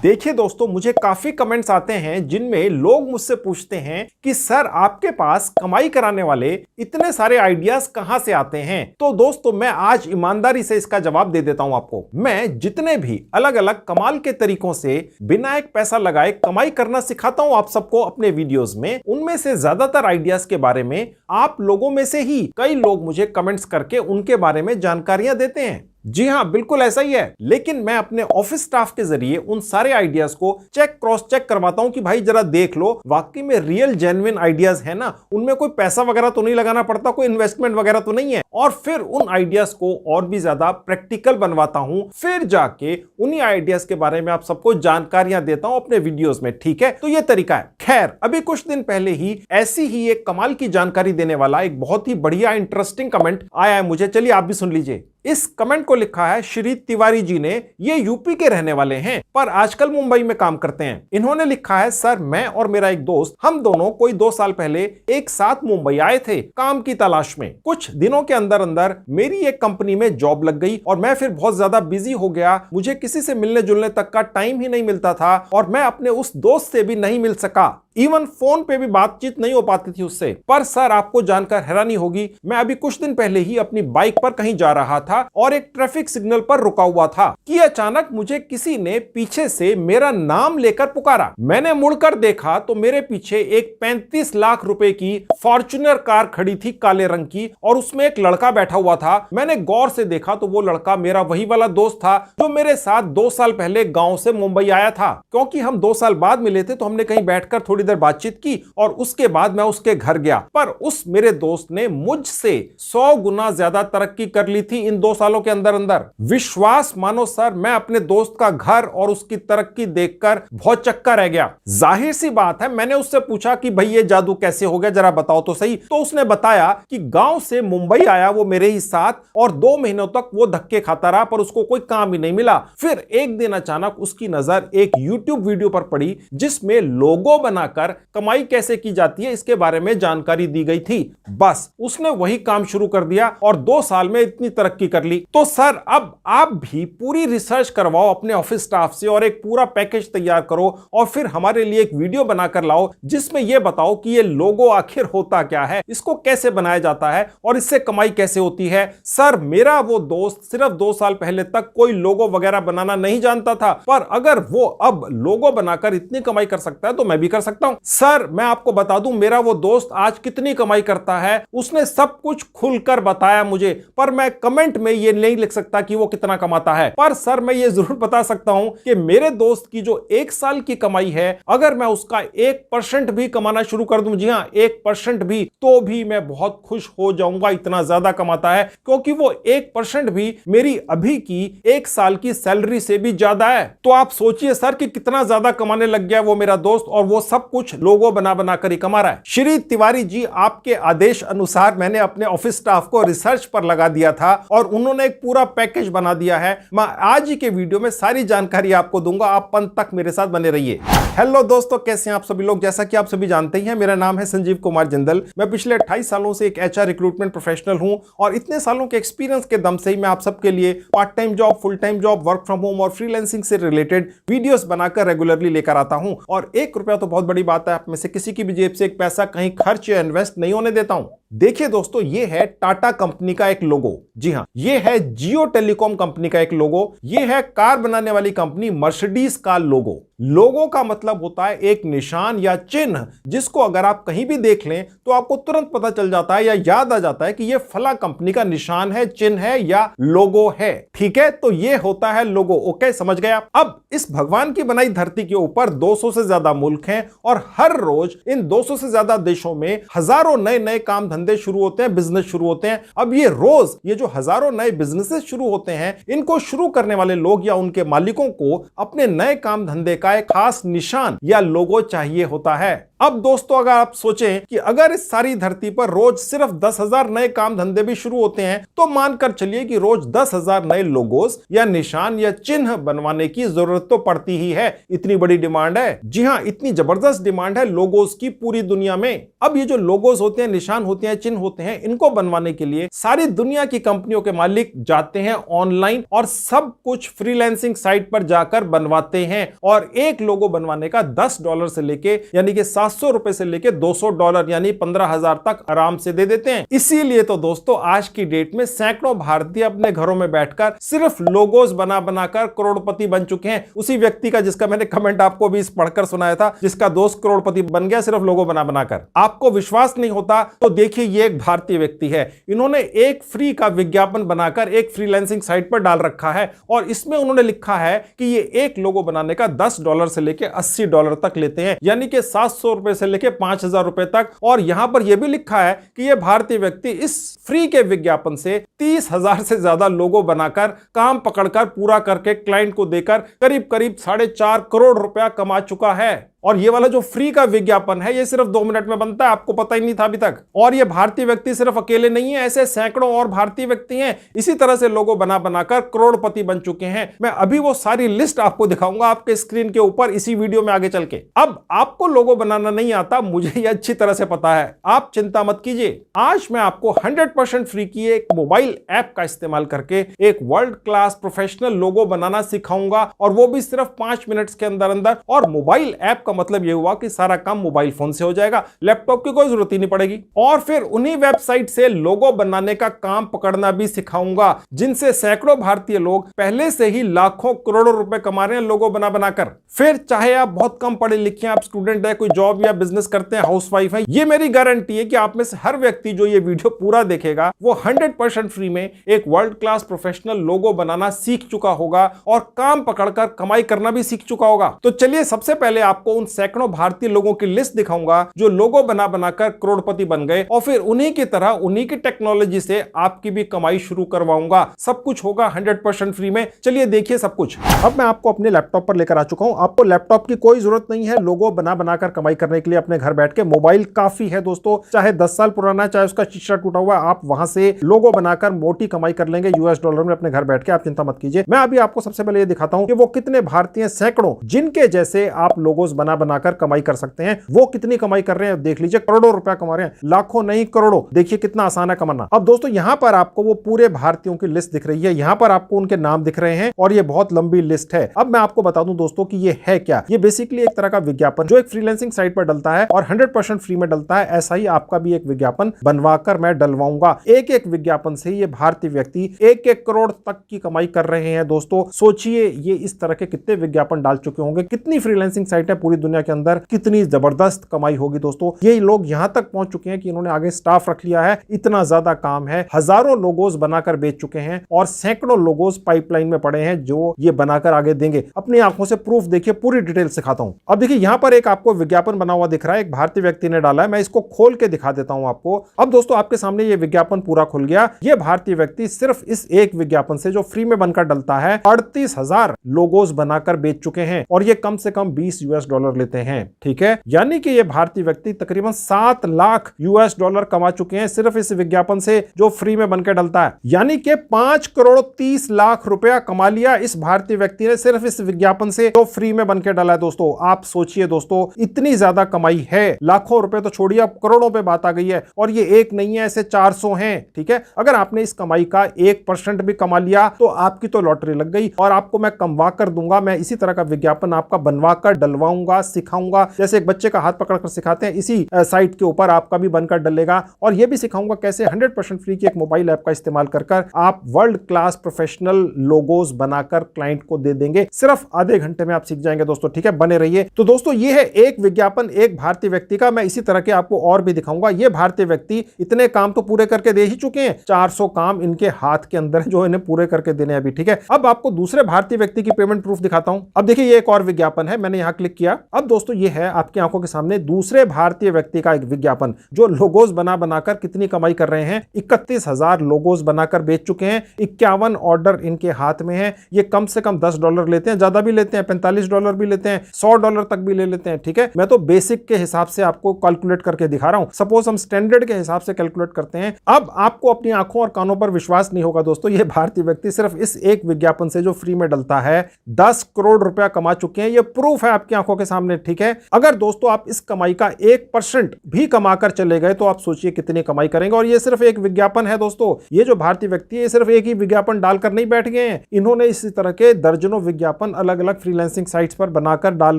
देखिए दोस्तों, मुझे काफी कमेंट्स आते हैं जिनमें लोग मुझसे पूछते हैं कि सर आपके पास कमाई कराने वाले इतने सारे आइडियाज कहां से आते हैं। तो दोस्तों मैं आज ईमानदारी से इसका जवाब दे देता हूं आपको। मैं जितने भी अलग अलग कमाल के तरीकों से बिना एक पैसा लगाए कमाई करना सिखाता हूं आप सबको अपने वीडियोस में, उनमें से ज्यादातर आइडियाज के बारे में आप लोगों में से ही कई लोग मुझे कमेंट्स करके उनके बारे में जानकारियां देते हैं। जी हां, बिल्कुल ऐसा ही है। लेकिन मैं अपने ऑफिस स्टाफ के जरिए उन सारे आइडियाज को क्रॉस चेक करवाता हूं कि भाई जरा देख लो वाकई में रियल जेन्युइन आइडियाज है ना, उनमें कोई पैसा वगैरह तो नहीं लगाना पड़ता, कोई इन्वेस्टमेंट वगैरह तो नहीं है। और फिर उन आइडियाज को और भी ज्यादा प्रैक्टिकल बनवाता हूं, फिर जाके उन्हीं आइडियाज के बारे में आप सबको जानकारियां देता हूं अपने वीडियोस में। ठीक है, तो ये तरीका है। खैर, अभी कुछ दिन पहले ही ऐसी ही एक कमाल की जानकारी देने वाला एक बहुत ही बढ़िया इंटरेस्टिंग कमेंट आया है मुझे। चलिए आप भी सुन लीजिए। इस कमेंट को लिखा है श्री तिवारी जी ने। ये यूपी के रहने वाले हैं पर आजकल मुंबई में काम करते हैं। इन्होंने लिखा है, सर मैं और मेरा एक दोस्त, हम दोनों कोई 2 साल पहले एक साथ मुंबई आए थे काम की तलाश में। कुछ दिनों के अंदर अंदर मेरी एक कंपनी में जॉब लग गई और मैं फिर बहुत ज्यादा बिजी हो गया। मुझे किसी से मिलने जुलने तक का टाइम ही नहीं मिलता था और मैं अपने उस दोस्त से भी नहीं मिल सका, इवन फोन पे भी बातचीत नहीं हो पाती थी उससे। पर सर आपको जानकर हैरानी होगी, मैं अभी कुछ दिन पहले ही अपनी बाइक पर कहीं जा रहा था और एक ट्रैफिक सिग्नल पर रुका हुआ था कि अचानक मुझे किसी ने पीछे से मेरा नाम लेकर पुकारा। मैंने मुड़कर देखा तो मेरे पीछे एक 35 लाख रुपए की फॉर्च्यूनर कार खड़ी थी काले रंग की और उसमें एक लड़का बैठा हुआ था। मैंने गौर से देखा तो वो लड़का मेरा वही वाला दोस्त था जो मेरे साथ 2 साल पहले गांव से मुंबई आया था। क्योंकि हम 2 साल बाद मिले थे तो हमने कहीं बैठकर थोड़ी देर बातचीत की और उसके बाद मैं उसके घर गया। पर उस मेरे दोस्त ने मुझसे 100 गुना ज्यादा तरक्की कर ली थी इन 2 सालों के अंदर अंदर। विश्वास मानो सर, मैं अपने दोस्त का घर और उसकी तरक्की देखकर बहुत चक्का रह गया। जाहिर सी बात है, मैंने उससे पूछा कि भाई ये जादू कैसे हो गया, जरा बताओ तो सही। तो उसने बताया कि गांव से मुंबई आया वो मेरे ही साथ और 2 महीनों तक वो धक्के खाता रहा पर उसको कोई काम ही नहीं मिला। फिर एक दिन अचानक उसकी नजर एक YouTube वीडियो पर पड़ी जिसमें लोगो बनाकर कमाई कैसे की जाती है इसके बारे में जानकारी दी गई थी। बस उसने वही काम शुरू कर दिया और 2 साल में इतनी तरक्की कर ली। तो सर अब आप भी पूरी रिसर्च करवाओ अपने ऑफिस स्टाफ से और एक पूरा पैकेज तैयार करो और फिर हमारे लिए एक वीडियो बनाकर लाओ जिसमें यह बताओ कि ये लोगो आखिर होता क्या है, इसको कैसे बनाया जाता है और इससे कमाई कैसे होती है। सर मेरा वो दोस्त सिर्फ 2 साल पहले तक कोई लोगो वगैरह बनाना नहीं जानता था, पर अगर वो अब लोगो बनाकर इतनी कमाई कर सकता है तो मैं भी कर सकता हूं। सर मैं आपको बता दूं, मेरा वो दोस्त आज कितनी कमाई करता है उसने सब कुछ खुलकर बताया मुझे, पर मैं कमेंट में ये नहीं लिख सकता कि वो कितना कमाता है। पर सर मैं ये जरूर बता सकता हूं कि मेरे दोस्त की जो 1 साल की कमाई है, अगर मैं उसका 1% भी कमाना शुरू कर दूं, जी हां 1% भी, तो भी मैं बहुत खुश हो जाऊंगा। इतना ज्यादा कमाता है क्योंकि वो 1% भी मेरी अभी की 1 साल की सैलरी से भी ज्यादा है। तो आप सोचिए सर कि कितना ज्यादा कमाने लग गया वो मेरा दोस्त, और वो सब कुछ लोगो बना कर ही कमा रहा है। श्री तिवारी जी, आपके आदेश अनुसार मैंने अपने ऑफिस स्टाफ को रिसर्च पर लगा दिया था और उन्होंने एक पूरा पैकेज बना दिया है। मैं आज ही के वीडियो में सारी जानकारी आपको दूंगा, आप अंत तक मेरे साथ बने रहिए। हेलो दोस्तों, कैसे हैं आप सभी लोग। जैसा कि आप सभी जानते ही हैं, मेरा नाम है संजीव कुमार जिंदल। मैं पिछले 28 सालों से एक HR रिक्रूटमेंट प्रोफेशनल हूं और इतने सालों के एक्सपीरियंस के दम से ही मैं आप सबके लिए part time job, full time job, work from home और फ्रीलांसिंग से रिलेटेड वीडियोस बनाकर रेगुलरली लेकर आता हूं। और 1 रुपया तो बहुत बड़ी बात है, आप में से किसी की भी जेब से एक पैसा कहीं खर्च या इन्वेस्ट नहीं होने देता हूं। देखिए दोस्तों, ये है टाटा कंपनी का एक लोगो। जी हां, ये है जियो टेलीकॉम कंपनी का एक लोगो। ये है कार बनाने वाली कंपनी मर्सिडीज का लोगो। लोगो का मतलब होता है एक निशान या चिन्ह जिसको अगर आप कहीं भी देख लें तो आपको तुरंत पता चल जाता है या याद आ जाता है कि ये फला कंपनी का निशान है, चिन्ह है या लोगो है। ठीक है, तो ये होता है लोगो। ओके, समझ गए आप। अब इस भगवान की बनाई धरती के ऊपर 200 से ज्यादा मुल्क हैं और हर रोज इन 200 से ज्यादा देशों में हजारों नए नए काम धंधे शुरू होते हैं, बिजनेस शुरू होते हैं। अब ये रोज ये जो हजारों नए बिजनेसेस शुरू होते हैं, इनको शुरू करने वाले लोग या उनके मालिकों को अपने नए काम धंधे का एक खास निशान या लोगो चाहिए होता है। अब दोस्तों, अगर आप सोचें कि अगर इस सारी धरती पर रोज सिर्फ 10,000 नए काम धंधे भी शुरू होते हैं तो मानकर चलिए कि रोज 10,000 नए लोगोस या निशान या चिन्ह बनवाने की जरूरत तो पड़ती ही है। इतनी बड़ी डिमांड है। जी हां, इतनी जबरदस्त डिमांड है लोगोस की पूरी दुनिया में। अब ये जो लोगोस होते हैं, निशान होते हैं, हैं, चिन्ह होते हैं, इनको बनवाने के लिए सारी दुनिया की कंपनियों के मालिक जाते हैं ऑनलाइन और सब कुछ फ्रीलांसिंग साइट पर जाकर बनवाते हैं। और एक लोगो बनवाने का $10 से लेके यानी कि $700 से लेके $200 यानी 15,000 तक आराम से दे देते हैं। इसीलिए तो दोस्तों आज की डेट में सैकड़ों भारतीय अपने घरों में बैठकर सिर्फ लोगोस बना बनाकर करोड़पति बन चुके हैं। उसी व्यक्ति का जिसका मैंने कमेंट आपको भी पढ़कर सुनाया था, जिसका दोस्त करोड़पति बन गया सिर्फ लोगो बना बनाकर। आपको विश्वास नहीं होता तो देखिए, ये एक भारतीय व्यक्ति है। इन्होंने एक फ्री का विज्ञापन बनाकर एक फ्रीलांसिंग साइट पर डाल रखा है और इसमें उन्होंने लिखा है कि ये एक लोगो बनाने का $10 से लेके $80 तक लेते हैं, यानी कि $700 से लेके $5,000 तक। और यहां पर यह भी लिखा है कि यह भारतीय व्यक्ति इस फ्री के विज्ञापन से 30,000 से ज्यादा लोगो बनाकर काम पकड़कर पूरा करके क्लाइंट को देकर करीब करीब 4.5 करोड़ रुपया कमा चुका है। और ये वाला जो फ्री का विज्ञापन है ये सिर्फ 2 मिनट में बनता है, आपको पता ही नहीं था अभी तक। और ये भारतीय व्यक्ति सिर्फ अकेले नहीं है, ऐसे सैकड़ों और भारतीय व्यक्ति हैं इसी तरह से लोगो बना बनाकर करोड़पति बन चुके हैं। मैं अभी वो सारी लिस्ट आपको दिखाऊंगा आपके स्क्रीन के ऊपर इसी वीडियो में आगे चल के। अब आपको लोगो बनाना नहीं आता, मुझे ये अच्छी तरह से पता है, आप चिंता मत कीजिए। आज मैं आपको 100% फ्री की एक मोबाइल ऐप का इस्तेमाल करके एक वर्ल्ड क्लास प्रोफेशनल लोगो बनाना सिखाऊंगा, और वो भी सिर्फ 5 मिनट के अंदर अंदर। और मोबाइल ऐप मतलब यह हुआ कि सारा काम मोबाइल फोन से हो जाएगा, लैपटॉप की कोई जरूरत ही नहीं पड़ेगी। और फिर उन्हीं वेबसाइट से लोगो बनाने का काम पकड़ना भी सिखाऊंगा, जिनसे सैकड़ों भारतीय लोग पहले से ही लाखों करोड़ों रुपए कमा रहे हैं लोगो बना बनाकर। फिर चाहे आप बहुत कम पढ़े लिखे हैं, आप स्टूडेंट है, कोई जॉब या बिजनेस करते हैं, हाउसवाइफ है, ये मेरी गारंटी है कि आप में से हर व्यक्ति जो ये वीडियो पूरा देखेगा वो 100% फ्री में एक वर्ल्ड क्लास प्रोफेशनल लोगो बनाना सीख चुका होगा और काम पकड़कर कमाई करना भी सीख चुका होगा। तो चलिए सबसे पहले आपको उन सैकड़ों भारतीय लोगों की लिस्ट दिखाऊंगा जो लोगो बना बनाकर करोड़पति बन गए, और फिर उन्हीं की तरह उन्हीं की टेक्नोलॉजी से आपकी भी कमाई शुरू करवाऊंगा। सब कुछ होगा 100% फ्री में। चलिए देखिए सब कुछ। अब मैं आपको अपने लैपटॉप पर लेकर आ चुका हूं। आपको लैपटॉप की कोई जरूरत नहीं है लोगो बना बनाकर कमाई करने के लिए अपने घर बैठ के। मोबाइल काफी है दोस्तों, चाहे 10 साल पुराना, चाहे उसका शीशा टूटा हुआ, आप वहां से लोगो बनाकर मोटी कमाई कर लेंगे $US में अपने घर बैठ के। आप चिंता मत कीजिए। मैं अभी आपको सबसे पहले ये दिखाता हूं कि वो कितने भारतीय सैकड़ों जिनके जैसे आप लोगोस बना बनाकर कमाई कर सकते हैं, वो कितनी कमाई कर रहे हैं। देख लीजिए, करोड़ों रुपया कमा रहे हैं, लाखों नहीं करोड़ों। देखिए कितना आसान है कमाना। अब दोस्तों यहां पर आपको वो पूरे भारतीयों की लिस्ट दिख रही है, यहां पर आपको उनके नाम दिख रहे हैं और ये बहुत लंबी लिस्ट है। अब मैं आपको बता दूं दोस्तों कि ये है क्या। ये बेसिकली एक तरह का विज्ञापन जो एक फ्रीलांसिंग साइट पर डलता है और 100% फ्री में डलता है। ऐसा ही आपका भी एक विज्ञापन बनवाकर मैं डलवाऊंगा। एक एक विज्ञापन से ये भारतीय व्यक्ति 1-1 करोड़ तक की कमाई कर रहे हैं। दोस्तों सोचिए, ये इस तरह के कितने विज्ञापन डाल चुके होंगे, कितनी फ्रीलांसिंग साइट है पूरी दुनिया के अंदर, कितनी जबरदस्त कमाई होगी दोस्तों। ये लोग यहां तक पहुंच चुके हैं कि इन्होंने आगे स्टाफ रख लिया है, इतना ज्यादा काम है। हजारों लोगोस बनाकर बेच चुके हैं और सैकड़ों लोगोस पाइपलाइन में पड़े हैं जो ये बनाकर आगे देंगे। अपनी आंखों से प्रूफ देखिए, पूरी डिटेल सिखाता हूं। अब देखिए यहां पर एक आपको विज्ञापन बना हुआ दिख रहा है, एक भारतीय व्यक्ति ने डाला है। मैं इसको खोल के दिखा देता हूं आपको। अब दोस्तों आपके सामने ये विज्ञापन पूरा खुल गया। ये भारतीय व्यक्ति सिर्फ इस एक विज्ञापन से जो फ्री में बनकर डलता है 38,000 लोगोस बनाकर बेच चुके हैं और ये कम से कम $20 लेते हैं। ठीक है, यानी कि ये भारतीय व्यक्ति तकरीबन 7 लाख $US कमा चुके हैं सिर्फ इस विज्ञापन से जो फ्री में बनकर डलता है। यानी कि 5 करोड़ 30 लाख रुपया कमा लिया इस भारतीय व्यक्ति ने सिर्फ इस विज्ञापन से जो फ्री में बनकर डला है। दोस्तों आप सोचिए दोस्तों, इतनी ज्यादा कमाई है। लाखों रुपए तो छोड़िए, अब करोड़ों पे बात आ गई है। और ये एक नहीं है, ऐसे 400 हैं। ठीक है, अगर आपने इस कमाई का 1% भी कमा लिया तो आपकी तो लॉटरी लग गई और आपको मैं कमवा कर दूंगा। मैं इसी तरह का विज्ञापन आपका बनवा कर डलवाऊंगा, सिखाऊंगा। जैसे एक बच्चे का हाथ पकड़कर सिखाते हैं, इसी साइट के ऊपर आपका भी बनकर डलेगा। और यह भी सिखाऊंगा कैसे 100% फ्री की एक मोबाइल ऐप का इस्तेमाल कर आप वर्ल्ड क्लास प्रोफेशनल लोगोस बनाकर क्लाइंट को दे देंगे। सिर्फ आधे घंटे में आप सीख जाएंगे दोस्तों। ठीक है, बने रहिए। तो दोस्तों ये है एक विज्ञापन एक भारतीय व्यक्ति का। मैं इसी तरह के आपको और भी दिखाऊंगा। ये भारतीय व्यक्ति इतने काम तो पूरे करके दे ही चुके हैं, 400 काम इनके हाथ के अंदर जो इन्हें पूरे करके देने अभी। ठीक है, अब आपको दूसरे भारतीय व्यक्ति की पेमेंट प्रूफ दिखाता हूं। अब देखिए ये एक और विज्ञापन है, मैंने यहां क्लिक किया। अब दोस्तों ये है आपकी आंखों के सामने दूसरे भारतीय व्यक्ति का एक विज्ञापन जो लोगोस बना बनाकर कितनी कमाई कर रहे हैं। 31,000 लोगोस बनाकर बेच चुके हैं, 51 ऑर्डर इनके हाथ में है। ये कम से कम $10 लेते हैं, ज्यादा भी लेते हैं, $45 भी लेते हैं, $100 तक भी ले लेते हैं। ठीक है, मैं तो बेसिक के हिसाब से आपको कैलकुलेट करके दिखा रहा हूं। सपोज हम स्टैंडर्ड के हिसाब से कैलकुलेट करते हैं। अब आपको अपनी आंखों और कानों पर विश्वास नहीं होगा दोस्तों। ये भारतीय व्यक्ति सिर्फ इस एक विज्ञापन से जो फ्री में डलता है 10 करोड़ रुपया कमा चुके हैं। ये प्रूफ है आपकी आंखों के सामने, ठीक है। अगर दोस्तों आप इस कमाई का 1% भी कमाकर चले गए तो आप सोचिए कितनी कमाई करेंगे। और ये सिर्फ एक विज्ञापन है दोस्तों, ये जो भारतीय व्यक्ति है सिर्फ एक ही विज्ञापन डालकर नहीं बैठ गए हैं, इन्होंने इसी तरह के दर्जनों विज्ञापन अलग अलग फ्रीलांसिंग साइट्स पर बनाकर डाल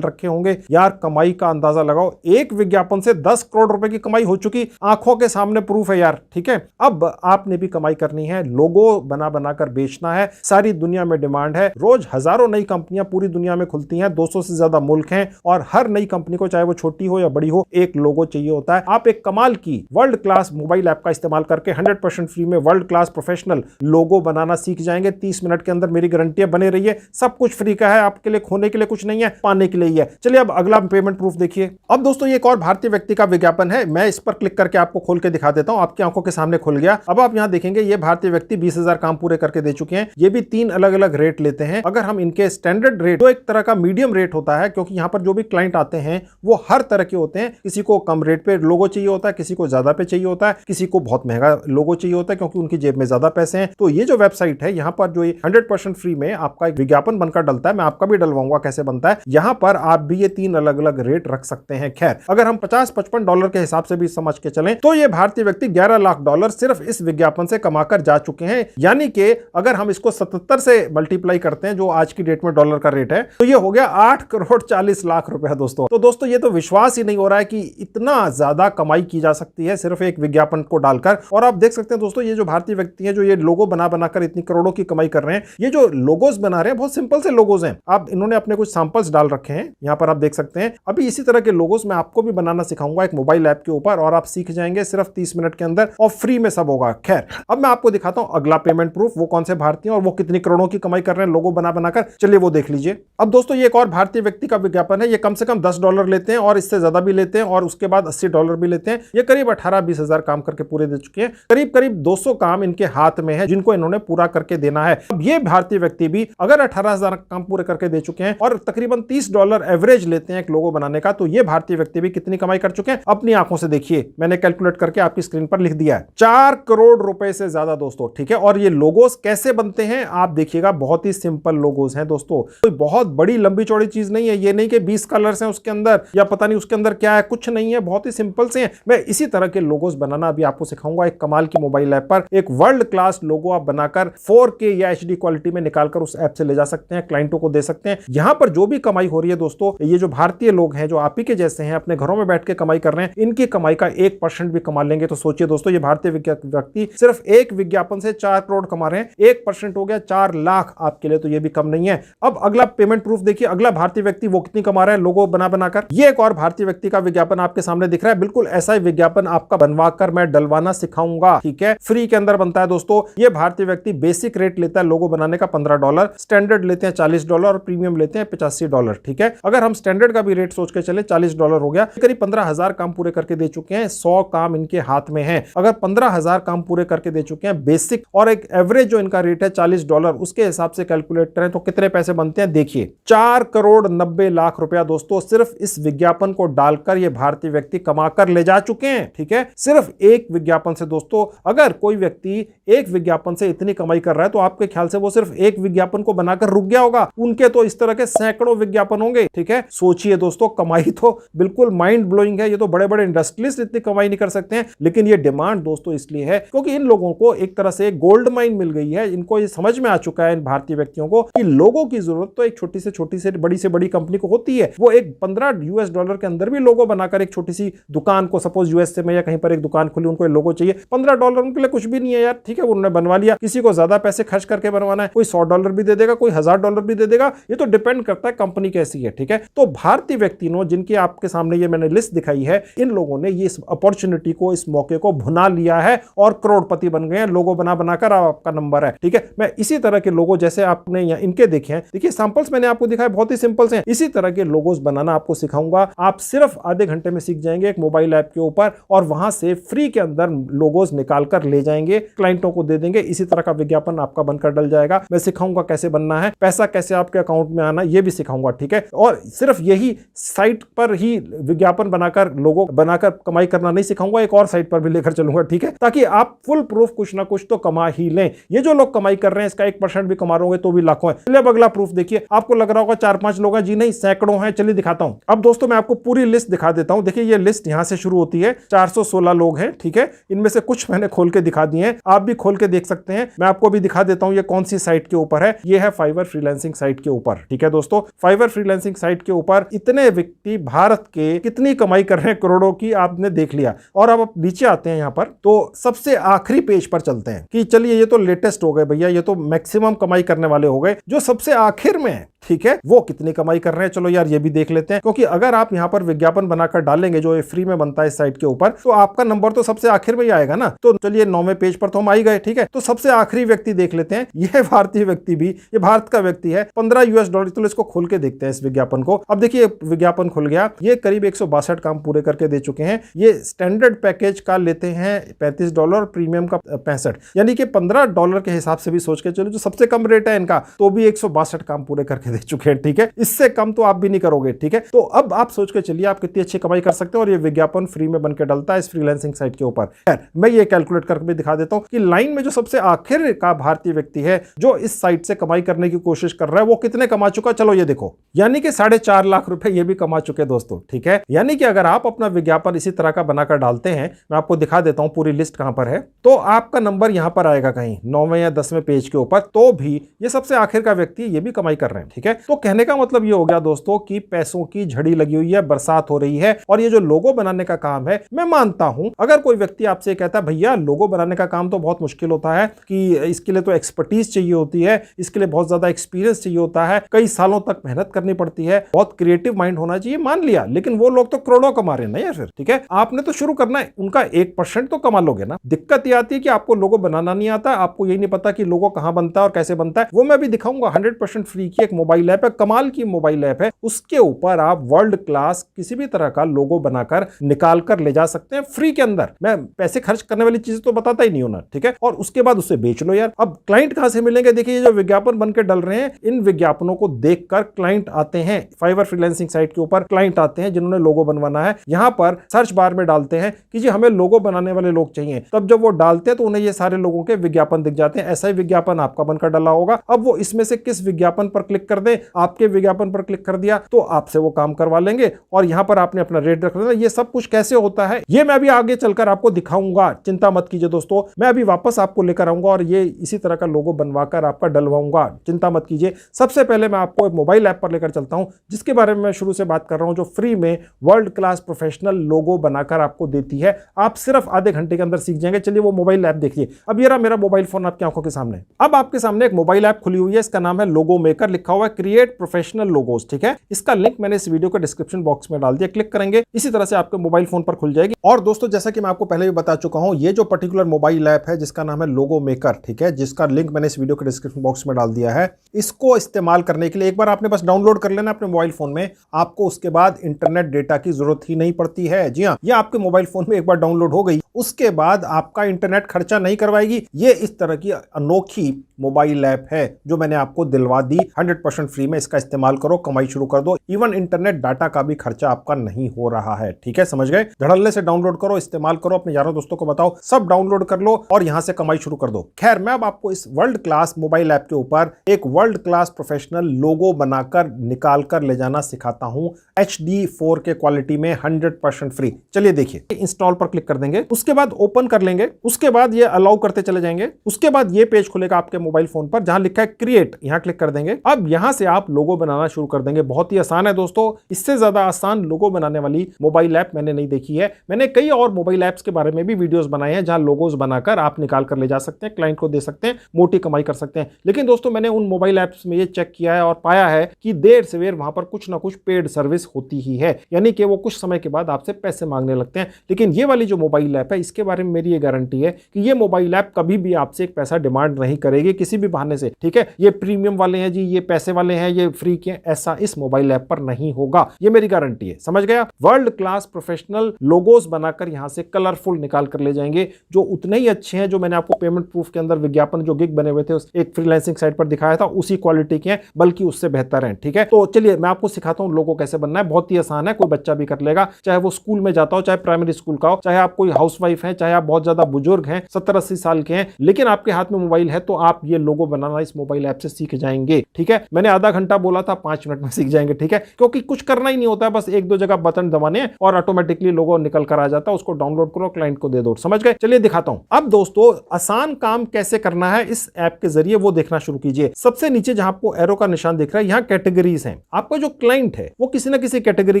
रखे होंगे। यार कमाई का अंदाजा लगाओ, एक विज्ञापन से 10 करोड़ रुपए की कमाई हो चुकी, आंखों के सामने प्रूफ है यार, ठीक है। अब आपने भी कमाई करनी है, लोगो बना बनाकर बेचना है, सारी दुनिया में डिमांड है, रोज हजारों नई कंपनियां पूरी दुनिया में खुलती हैं, 200 से ज्यादा मुल्क हैं और हर नई कंपनी को चाहे वो छोटी हो या बड़ी हो एक लोगो चाहिए होता है। आप एक कमाल की वर्ल्ड क्लास मोबाइल ऐप का इस्तेमाल करके 100% फ्री में वर्ल्ड क्लास प्रोफेशनल लोगो बनाना सीख जाएंगे 30 मिनट के अंदर। मेरी गारंटी है, बने रहिए, सब कुछ फ्री का है, आपके लिए खोने के लिए कुछ नहीं है, पाने के लिए ही है। चलिए अब अगला पेमेंट प्रूफ देखिए। अब दोस्तों ये एक और भारतीय व्यक्ति का विज्ञापन है, मैं इस पर क्लिक करके आपको खोल के दिखा देता हूं, आपकी आंखों के सामने खुल गया। अब आप यहां देखेंगे ये भारतीय व्यक्ति 20,000 काम पूरे करके दे चुके हैं। ये भी 3 अलग अलग रेट लेते हैं। अगर हम इनके स्टैंडर्ड रेट, जो एक तरह का मीडियम रेट होता है, क्योंकि यहां पर जो भी क्लाइंट आते हैं वो हर तरह के होते हैं, किसी को कम रेट पे लोगो चाहिए होता है, किसी को ज्यादा पे चाहिए होता है, किसी को बहुत महंगा लोगो चाहिए होता है क्योंकि उनकी जेब में ज्यादा पैसे हैं। तो ये जो वेबसाइट है, यहां पर जो 100% फ्री में आपका एक विज्ञापन बनकर डलता है, मैं आपका भी डलवाऊंगा कैसे बनता है। यहां पर आप भी ये 3 अलग अलग रेट रख सकते हैं। खैर अगर हम $50-55 के हिसाब से भी समझ के चलें तो ये भारतीय व्यक्ति $11 लाख सिर्फ इस विज्ञापन से कमाकर जा चुके हैं। यानी कि अगर हम इसको 77 से मल्टीप्लाई करते हैं, जो आज की डेट में डॉलर का रेट है, तो ये हो गया 8,40,00,000 रुपए दोस्तों। तो दोस्तों ये तो विश्वास ही नहीं हो रहा है कि इतना ज्यादा कमाई की जा सकती है सिर्फ एक विज्ञापन को डालकर। और आप देख सकते हैं दोस्तों, ये जो भारतीय व्यक्ति है जो ये लोगो बना बनाकर इतनी करोड़ों की कमाई कर रहे हैं, ये जो लोगोज बना रहे हैं बहुत सिंपल से लोगोज हैं। आप इन्होंने अपने कुछ सैंपल्स डाल रखे हैं, यहां पर आप देख सकते हैं। अभी इसी तरह के लोगोज मैं आपको भी बनाना सिखाऊंगा एक मोबाइल ऐप के ऊपर, और आप सीख जाएंगे सिर्फ 30 मिनट के अंदर और फ्री में सब होगा। खैर अब मैं आपको दिखाता हूं अगला पेमेंट प्रूफ, वो कौन से भारतीय और वो कितनी करोड़ों की कमाई कर रहे हैं लोगो बना बनाकर। चलिए वो देख लीजिए। अब दोस्तों ये एक और भारतीय व्यक्ति का विज्ञापन है, ये कम से कम $10 लेते हैं और इससे ज्यादा भी लेते हैं और उसके बाद $80 भी लेते हैं। ये करीब 18-20 हजार काम करके पूरे दे चुके हैं। करीब करीब 200 काम इनके हाथ में है जिनको इन्होंने पूरा करके देना है। अब ये भारतीय व्यक्ति भी अगर 18,000 काम पूरे करके दे चुके हैं और तकरीबन $30 एवरेज लेते हैं एक लोगो बनाने का, तो ये भारतीय व्यक्ति भी कितनी कमाई कर चुके हैं अपनी आंखों से देखिए। मैंने कैलकुलेट करके आपकी स्क्रीन पर लिख दिया है, 4 करोड़ रुपए से ज्यादा दोस्तों, ठीक है। और ये लोगोस कैसे बनते हैं आप देखिएगा, बहुत ही सिंपल लोगोस हैं दोस्तों, कोई बहुत बड़ी लंबी चौड़ी चीज नहीं है। ये नहीं कि 20 कलर्स हैं उसके अंदर या पता नहीं उसके अंदर क्या है, कुछ नहीं है, बहुत ही सिंपल से हैं। मैं इसी तरह के लोगोस बनाना अभी आपको सिखाऊंगा एक कमाल की मोबाइल ऐप पर। एक वर्ल्ड क्लास लोगो आप बनाकर 4K या HD क्वालिटी में निकालकर उस ऐप से ले जा सकते हैं, क्लाइंटों को दे सकते हैं। यहां पर जो भी कमाई हो रही है दोस्तों, ये जो भारतीय लोग हैं जो आप ही के जैसे हैं, अपने घरों में बैठ के कमाई कर रहे हैं, इनकी कमाई का 1% भी कमा लेंगे तो सोचिए दोस्तों, ये भारतीय व्यक्ति सिर्फ एक विज्ञापन से 4 करोड़ कमा रहे हैं। 1% हो गया 4 लाख, आपके लिए तो ये भी कम नहीं है। अब अगला पेमेंट प्रूफ देखिए, अगला भारतीय व्यक्ति वो कितनी कमा रहा है लोगो बना बनाकर। ये एक और भारतीय व्यक्ति का विज्ञापन आपके सामने दिख रहा है, बिल्कुल ऐसा ही विज्ञापन आपका बनवाकर मैं डलवाना सिखाऊंगा, ठीक है। फ्री के अंदर बनता है दोस्तों। ये भारतीय व्यक्ति बेसिक रेट लेता है लोगो बनाने का $15, स्टैंडर्ड लेते हैं $40 और प्रीमियम लेते हैं $85, ठीक है। अगर हम स्टैंडर्ड का भी रेट सोच के चले $40 हो गया, करीब 15,000 काम पूरे करके दे चुके हैं। 100 काम इनके हाथ में है। अगर 15,000 काम पूरे करके दे चुके हैं बेसिक, और एक एवरेज जो इनका रेट है $40, उसके हिसाब से कैलकुलेट करें तो कितने पैसे बनते हैं देखिए, 4,90,00,000 रुपया दोस्तों सिर्फ इस विज्ञापन को डालकर ये भारतीय व्यक्ति कमाकर ले जा चुके हैं, ठीक है। सिर्फ एक विज्ञापन से दोस्तों, अगर कोई व्यक्ति एक विज्ञापन से इतनी कमाई कर रहा है तो आपके ख्याल से वो सिर्फ एक विज्ञापन को बनाकर रुक गया होगा? उनके तो इस तरह के सैकड़ों विज्ञापन होंगे, ठीक है। सोचिए दोस्तों, कमाई तो बिल्कुल माइंड ब्लोइंग है। ये तो बड़े बड़े इंडस्ट्रियलिस्ट इतनी कमाई नहीं कर सकते हैं, लेकिन ये डिमांड दोस्तों इसलिए है क्योंकि इन लोगों को एक तरह से गोल्ड माइन मिल गई है। इनको ये समझ में आ चुका है इन भारतीय व्यक्तियों को कि लोगों की जरूरत तो एक छोटी से बड़ी कंपनी को होती है। वो एक $15 के अंदर भी लोगो बनाकर एक छोटी सी दुकान को, सपोज यूएसए में या कहीं पर एक दुकान खुली, उनको लोगो चाहिए, $15 उनके लिए कुछ भी नहीं है यार, ठीक है। उन्होंने बनवा लिया। किसी को ज्यादा पैसे खर्च करके बनवाना है, कोई $100 भी दे देगा, कोई $1000 भी दे देगा। ये तो डिपेंड करता है कंपनी कैसी है, ठीक है। तो भारतीय व्यक्ति नो, जिनकी आपके सामने ये मैंने लिस्ट दिखाई है, इन लोगों ने ये अपॉर्चुनिटी को, इस मौके को भुना लिया है और करोड़पति बन गए हैं। लोगो बना बनाकर आपका नंबर है, ठीक है। मैं इसी तरह के लोगो जैसे आपने इनके देखे हैं, देखिए सैंपल्स मैंने आपको दिखाया, बहुत ही सिंपल से हैं। इसी तरह के लोगोस बनाना आपको सिखाऊंगा। आप सिर्फ आधे घंटे में सीख जाएंगे एक मोबाइल ऐप के ऊपर, और वहां से फ्री के अंदर लोगोस निकाल कर ले जाएंगे, क्लाइंटों को दे देंगे। इसी तरह का विज्ञापन आपका बनकर डल जाएगा। मैं सिखाऊंगा कैसे बनना है, पैसा कैसे आपके अकाउंट में आना, यह भी सिखाऊंगा, ठीक है। और सिर्फ यही साइट पर ही विज्ञापन बनाकर लोगो बनाकर कमाई करना नहीं सिखाऊंगा, एक और साइट पर भी लेकर चलूंगा, ठीक है, ताकि आप फुल प्रूफ कुछ ना कुछ तो कमा ही लें। ये जो लोग कमाई कर रहे हैं, इसका 1% भी कमा रहे होंगे तो भी लाखों है। चलिए अब अगला प्रूफ देखिए। आपको लग रहा होगा 4-5 लोग हैं, जी नहीं, सैकड़ों क्यों है चलिए दिखाता हूं। अब दोस्तों मैं आपको पूरी लिस्ट दिखा देता हूं। देखिए ये लिस्ट यहां से शुरू होती है, 416 लोग हैं, ठीक है। इनमें से कुछ मैंने खोल के दिखा दिए हैं, आप भी खोल के देख सकते हैं। मैं आपको भी दिखा देता हूं ये कौन सी साइट के ऊपर है। ये है फाइवर फ्रीलांसिंग साइट के ऊपर, ठीक है दोस्तों। फाइवर फ्रीलांसिंग साइट के ऊपर इतने व्यक्ति भारत के कितनी कमाई कर रहे हैं करोड़ों की, आपने देख लिया। और अब आप नीचे आते हैं यहां पर, तो सबसे आखिरी पेज पर चलते हैं कि चलिए ये तो लेटेस्ट हो गए भैया, ये तो मैक्सिमम कमाई करने वाले हो गए। जो सबसे आखिर में है, ठीक है, वो कितनी कमाई कर रहे हैं, चलो यार ये भी देख लेते हैं। क्योंकि अगर आप यहां पर विज्ञापन बनाकर डालेंगे जो ये फ्री में बनता है इस साइट के ऊपर, तो आपका नंबर तो सबसे आखिर में ही आएगा ना। तो चलिए 9वें पेज पर तो हम आ ही गए, ठीक है। तो सबसे आखिरी व्यक्ति देख लेते हैं। यह भारतीय व्यक्ति भी, ये भारत का व्यक्ति है, $15। तो इसको खोल के देखते हैं इस विज्ञापन को। अब देखिए विज्ञापन खुल गया, ये करीब 162 काम पूरे करके दे चुके हैं। ये स्टैंडर्ड पैकेज का लेते हैं $35, प्रीमियम का 65, यानी कि $15 के हिसाब से भी सोच के चलो जो सबसे कम रेट है इनका, तो भी 162 काम पूरे करके दे चुके हैं, ठीक है। इससे कम तो आप भी नहीं करोगे, ठीक है। तो अब आप सोच के चलिए आप कितनी अच्छी कमाई कर सकते हो। और ये विज्ञापन फ्री में बनकर डलता है इस फ्रीलांसिंग साइट के ऊपर। मैं ये कैलकुलेट करके भी दिखा देता हूं कि लाइन में जो सबसे आखिर का भारतीय व्यक्ति है जो इस साइट से कमाई करने की कोशिश कर रहा है, वो कितने कमा चुका, चलो ये देखो, यानी कि 4.5 लाख रुपए ये भी कमा चुके दोस्तों, ठीक है। यानी कि अगर आप अपना विज्ञापन इसी तरह का बनाकर डालते हैं, मैं आपको दिखा देता हूं पूरी लिस्ट कहां पर है, तो आपका नंबर यहां पर आएगा कहीं 9वें या 10वें पेज के ऊपर। तो भी ये सबसे आखिर का व्यक्ति ये भी कमाई कर रहे हैं, ठीक है। तो कहने का मतलब ये हो गया दोस्तों कि पैसों की झड़ी लगी हुई है, बरसात हो रही है। और ये जो लोगो बनाने का काम है, मैं मानता हूं अगर कोई व्यक्ति आपसे कहता है भैया लोगो बनाने का काम तो बहुत मुश्किल होता है, कि इसके लिए तो एक्सपर्टीज चाहिए होती है, इसके लिए बहुत ज्यादा एक्सपीरियंस चाहिए होता है, कई सालों तक मेहनत करनी पड़ती है, बहुत क्रिएटिव माइंड होना चाहिए, मान लिया। लेकिन वो लोग तो करोड़ों कमा रहे हैं ना यार, फिर ठीक है। आपने तो शुरू करना है, उनका 1% तो कमा लोगे ना। दिक्कत ये आती है कि आपको लोगो बनाना नहीं आता, आपको यही नहीं पता कि लोगो कहां बनता है और कैसे बनता है। वो मैं भी दिखाऊंगा। 100% फ्री की एक मोबाइल ऐप है, कमाल की मोबाइल ऐप है, उसके ऊपर आप वर्ल्ड क्लास किसी भी तरह का लोगो बनाकर निकाल कर ले जा सकते हैं फ्री के अंदर। मैं पैसे खर्च करने वाली चीज तो बताता ही नहीं हूं ना, ठीक है। और उसके बाद उसे बेच लो यार। अब क्लाइंट कहां से मिलेंगे, देखिए जो विज्ञापन बनकर डल रहे हैं, इन विज्ञापनों को देखकर क्लाइंट आते हैं फाइवर फ्रीलांसिंग साइट के ऊपर। क्लाइंट आते हैं जिन्होंने लोगो बनवाना है, यहां पर सर्च बार में डालते हैं कि जी हमें लोगो बनाने वाले लोग चाहिए। तब जब वो डालते हैं तो उन्हें ये सारे लोगों के विज्ञापन दिख जाते हैं। ऐसा ही विज्ञापन आपका बनकर डाला होगा। अब वो इसमें से किस विज्ञापन पर क्लिक कर दे, आपके विज्ञापन पर क्लिक कर दिया तो आपसे वो काम करवा लेंगे। और यहां पर आपने अपना रेट रख लेना। ये सब कुछ कैसे होता है ये मैं अभी आगे चलकर आपको दिखाऊंगा, चिंता मत कीजिए दोस्तों। मैं अभी वापस आपको लेकर आऊंगा और ये इसी तरह का लोगो बनवाकर आपका डलवाऊंगा, चिंता मत कीजिए। सबसे पहले मैं आपको एक मोबाइल ऐप पर लेकर चलता हूं जिसके बारे में मैं शुरू से बात कर रहा हूं, जो फ्री में वर्ल्ड क्लास प्रोफेशनल लोगो बनाकर आपको देती है। आप सिर्फ आधे घंटे के अंदर सीख जाएंगे। चलिए वो मोबाइल ऐप देखिए। अब ये रहा मेरा मोबाइल फोन आपकी आंखों के सामने। अब आपके सामने एक मोबाइल ऐप खुली हुई है, इसका नाम है लोगो मेकर, लिखा हुआ है क्रिएट प्रोफेशनल लोगोस, ठीक है। इसका लिंक मैंने इस वीडियो के डिस्क्रिप्शन बॉक्स में डाल दिया, क्लिक करेंगे इसी तरह से आपके मोबाइल फोन पर खुल जाएगी। और दोस्तों जैसा कि मैं आपको पहले भी बता चुका हूं, ये जो पर्टिकुलर मोबाइल ऐप है जिसका नाम है लोगो मेकर, ठीक है, जिसका लिंक मैंने इस वीडियो के डिस्क्रिप्शन बॉक्स में डाल दिया है, इसको इस्तेमाल करने के लिए एक बार आपने बस डाउनलोड कर लेना अपने मोबाइल फोन में। आपको उसके बाद इंटरनेट डेटा की जरूरत ही नहीं पड़ती है। जी हाँ, ये आपके मोबाइल फोन में एक बार डाउनलोड हो गई, उसके बाद आपका इंटरनेट खर्चा नहीं करवाएगी। ये इस तरह की अनोखी मोबाइल ऐप है जो मैंने आपको दिलवा दी 100% फ्री में। इसका इस्तेमाल करो, कमाई शुरू कर दो। इवन इंटरनेट डाटा का भी खर्चा आपका नहीं हो रहा है, ठीक है, समझ गए। धड़ल्ले से डाउनलोड करो, इस्तेमाल करो, अपने यारों दोस्तों को बताओ, सब डाउनलोड कर लो और यहां से कमाई शुरू कर दो। खैर मैं अब आपको इस वर्ल्ड क्लास मोबाइल ऐप के ऊपर एक वर्ल्ड क्लास प्रोफेशनल लोगो बनाकर निकाल कर ले जाना सिखाता हूं HD 4K क्वालिटी में 100% फ्री। चलिए देखिए, इंस्टॉल पर क्लिक कर देंगे, उसके बाद ओपन कर लेंगे, उसके बाद ये अलाउ करते चले जाएंगे। उसके बाद ये पेज खुलेगा आपके मोबाइल फोन पर जहां लिखा है क्रिएट, यहां क्लिक कर देंगे। अब यहां से आप लोगो बनाना शुरू कर देंगे। बहुत ही आसान है दोस्तों, इससे ज्यादा आसान लोगो बनाने वाली मोबाइल ऐप मैंने नहीं देखी है। मैंने कई और मोबाइल ऐप्स के बारे में भी वीडियोस बनाए हैं जहां लोगोस बनाकर आप निकाल कर ले जा सकते हैं, क्लाइंट को दे सकते हैं, मोटी कमाई कर सकते हैं। लेकिन दोस्तों मैंने उन मोबाइल ऐप्स में ये चेक किया है और पाया है कि देर से देर वहां पर कुछ ना कुछ पेड सर्विस होती ही है, यानी कि वो कुछ समय के बाद आपसे पैसे मांगने लगते हैं। लेकिन ये वाली जो मोबाइल ऐप है, इसके बारे में मेरी ये गारंटी है कि ये मोबाइल ऐप कभी भी आपसे एक पैसा डिमांड नहीं करेगी किसी भी बहाने से, ठीक है। ये प्रीमियम वाले हैं जी, ये पैसे वाले हैं, ये फ्री के, ऐसा इस मोबाइल ऐप पर नहीं होगा, ये मेरी गारंटी है, समझ गया। वर्ल्ड क्लास प्रोफेशनल लोगोस बनाकर यहां से कलरफुल निकाल कर ले जाएंगे, जो उतने ही अच्छे हैं जो मैंने आपको पेमेंट प्रूफ के अंदर विज्ञापन जो गिग बने हुए थे एक फ्रीलांसिंग साइट पर दिखाया था, उसी क्वालिटी के हैं, बल्कि उससे बेहतर हैं, ठीक है। तो चलिए मैं आपको सिखाता हूं लोगो कैसे बनना है। बहुत ही आसान है, कोई बच्चा भी कर लेगा, चाहे वो स्कूल में जाता हो, चाहे प्राइमरी स्कूल का हो, चाहे आप कोई हाउस हाउसवाइफ हैं, चाहे आप बहुत ज्यादा बुजुर्ग हैं, 70-80 साल के हैं, लेकिन आपके हाथ में मोबाइल है, तो आप ये लोगो बनाना इस मोबाइल ऐप से सीख जाएंगे। ठीक है, मैंने आधा घंटा बोला था, 5 मिनट में सीख जाएंगे। ठीक है, क्योंकि कुछ करना ही नहीं होता है, बस 1-2 जगह बटन दबाने हैं और ऑटोमेटिकली लोगो निकल कर आ जाता है। उसको डाउनलोड करो, क्लाइंट को दे दो। समझ गए? चलिए दिखाता हूं। अब दोस्तों, आसान काम कैसे करना है इस ऐप के जरिए वो देखना शुरू कीजिए। सबसे नीचे जहां आपको एरो का निशान दिख रहा है, यहां कैटेगरीज हैं। आपका जो क्लाइंट है वो किसी ना किसी कैटेगरी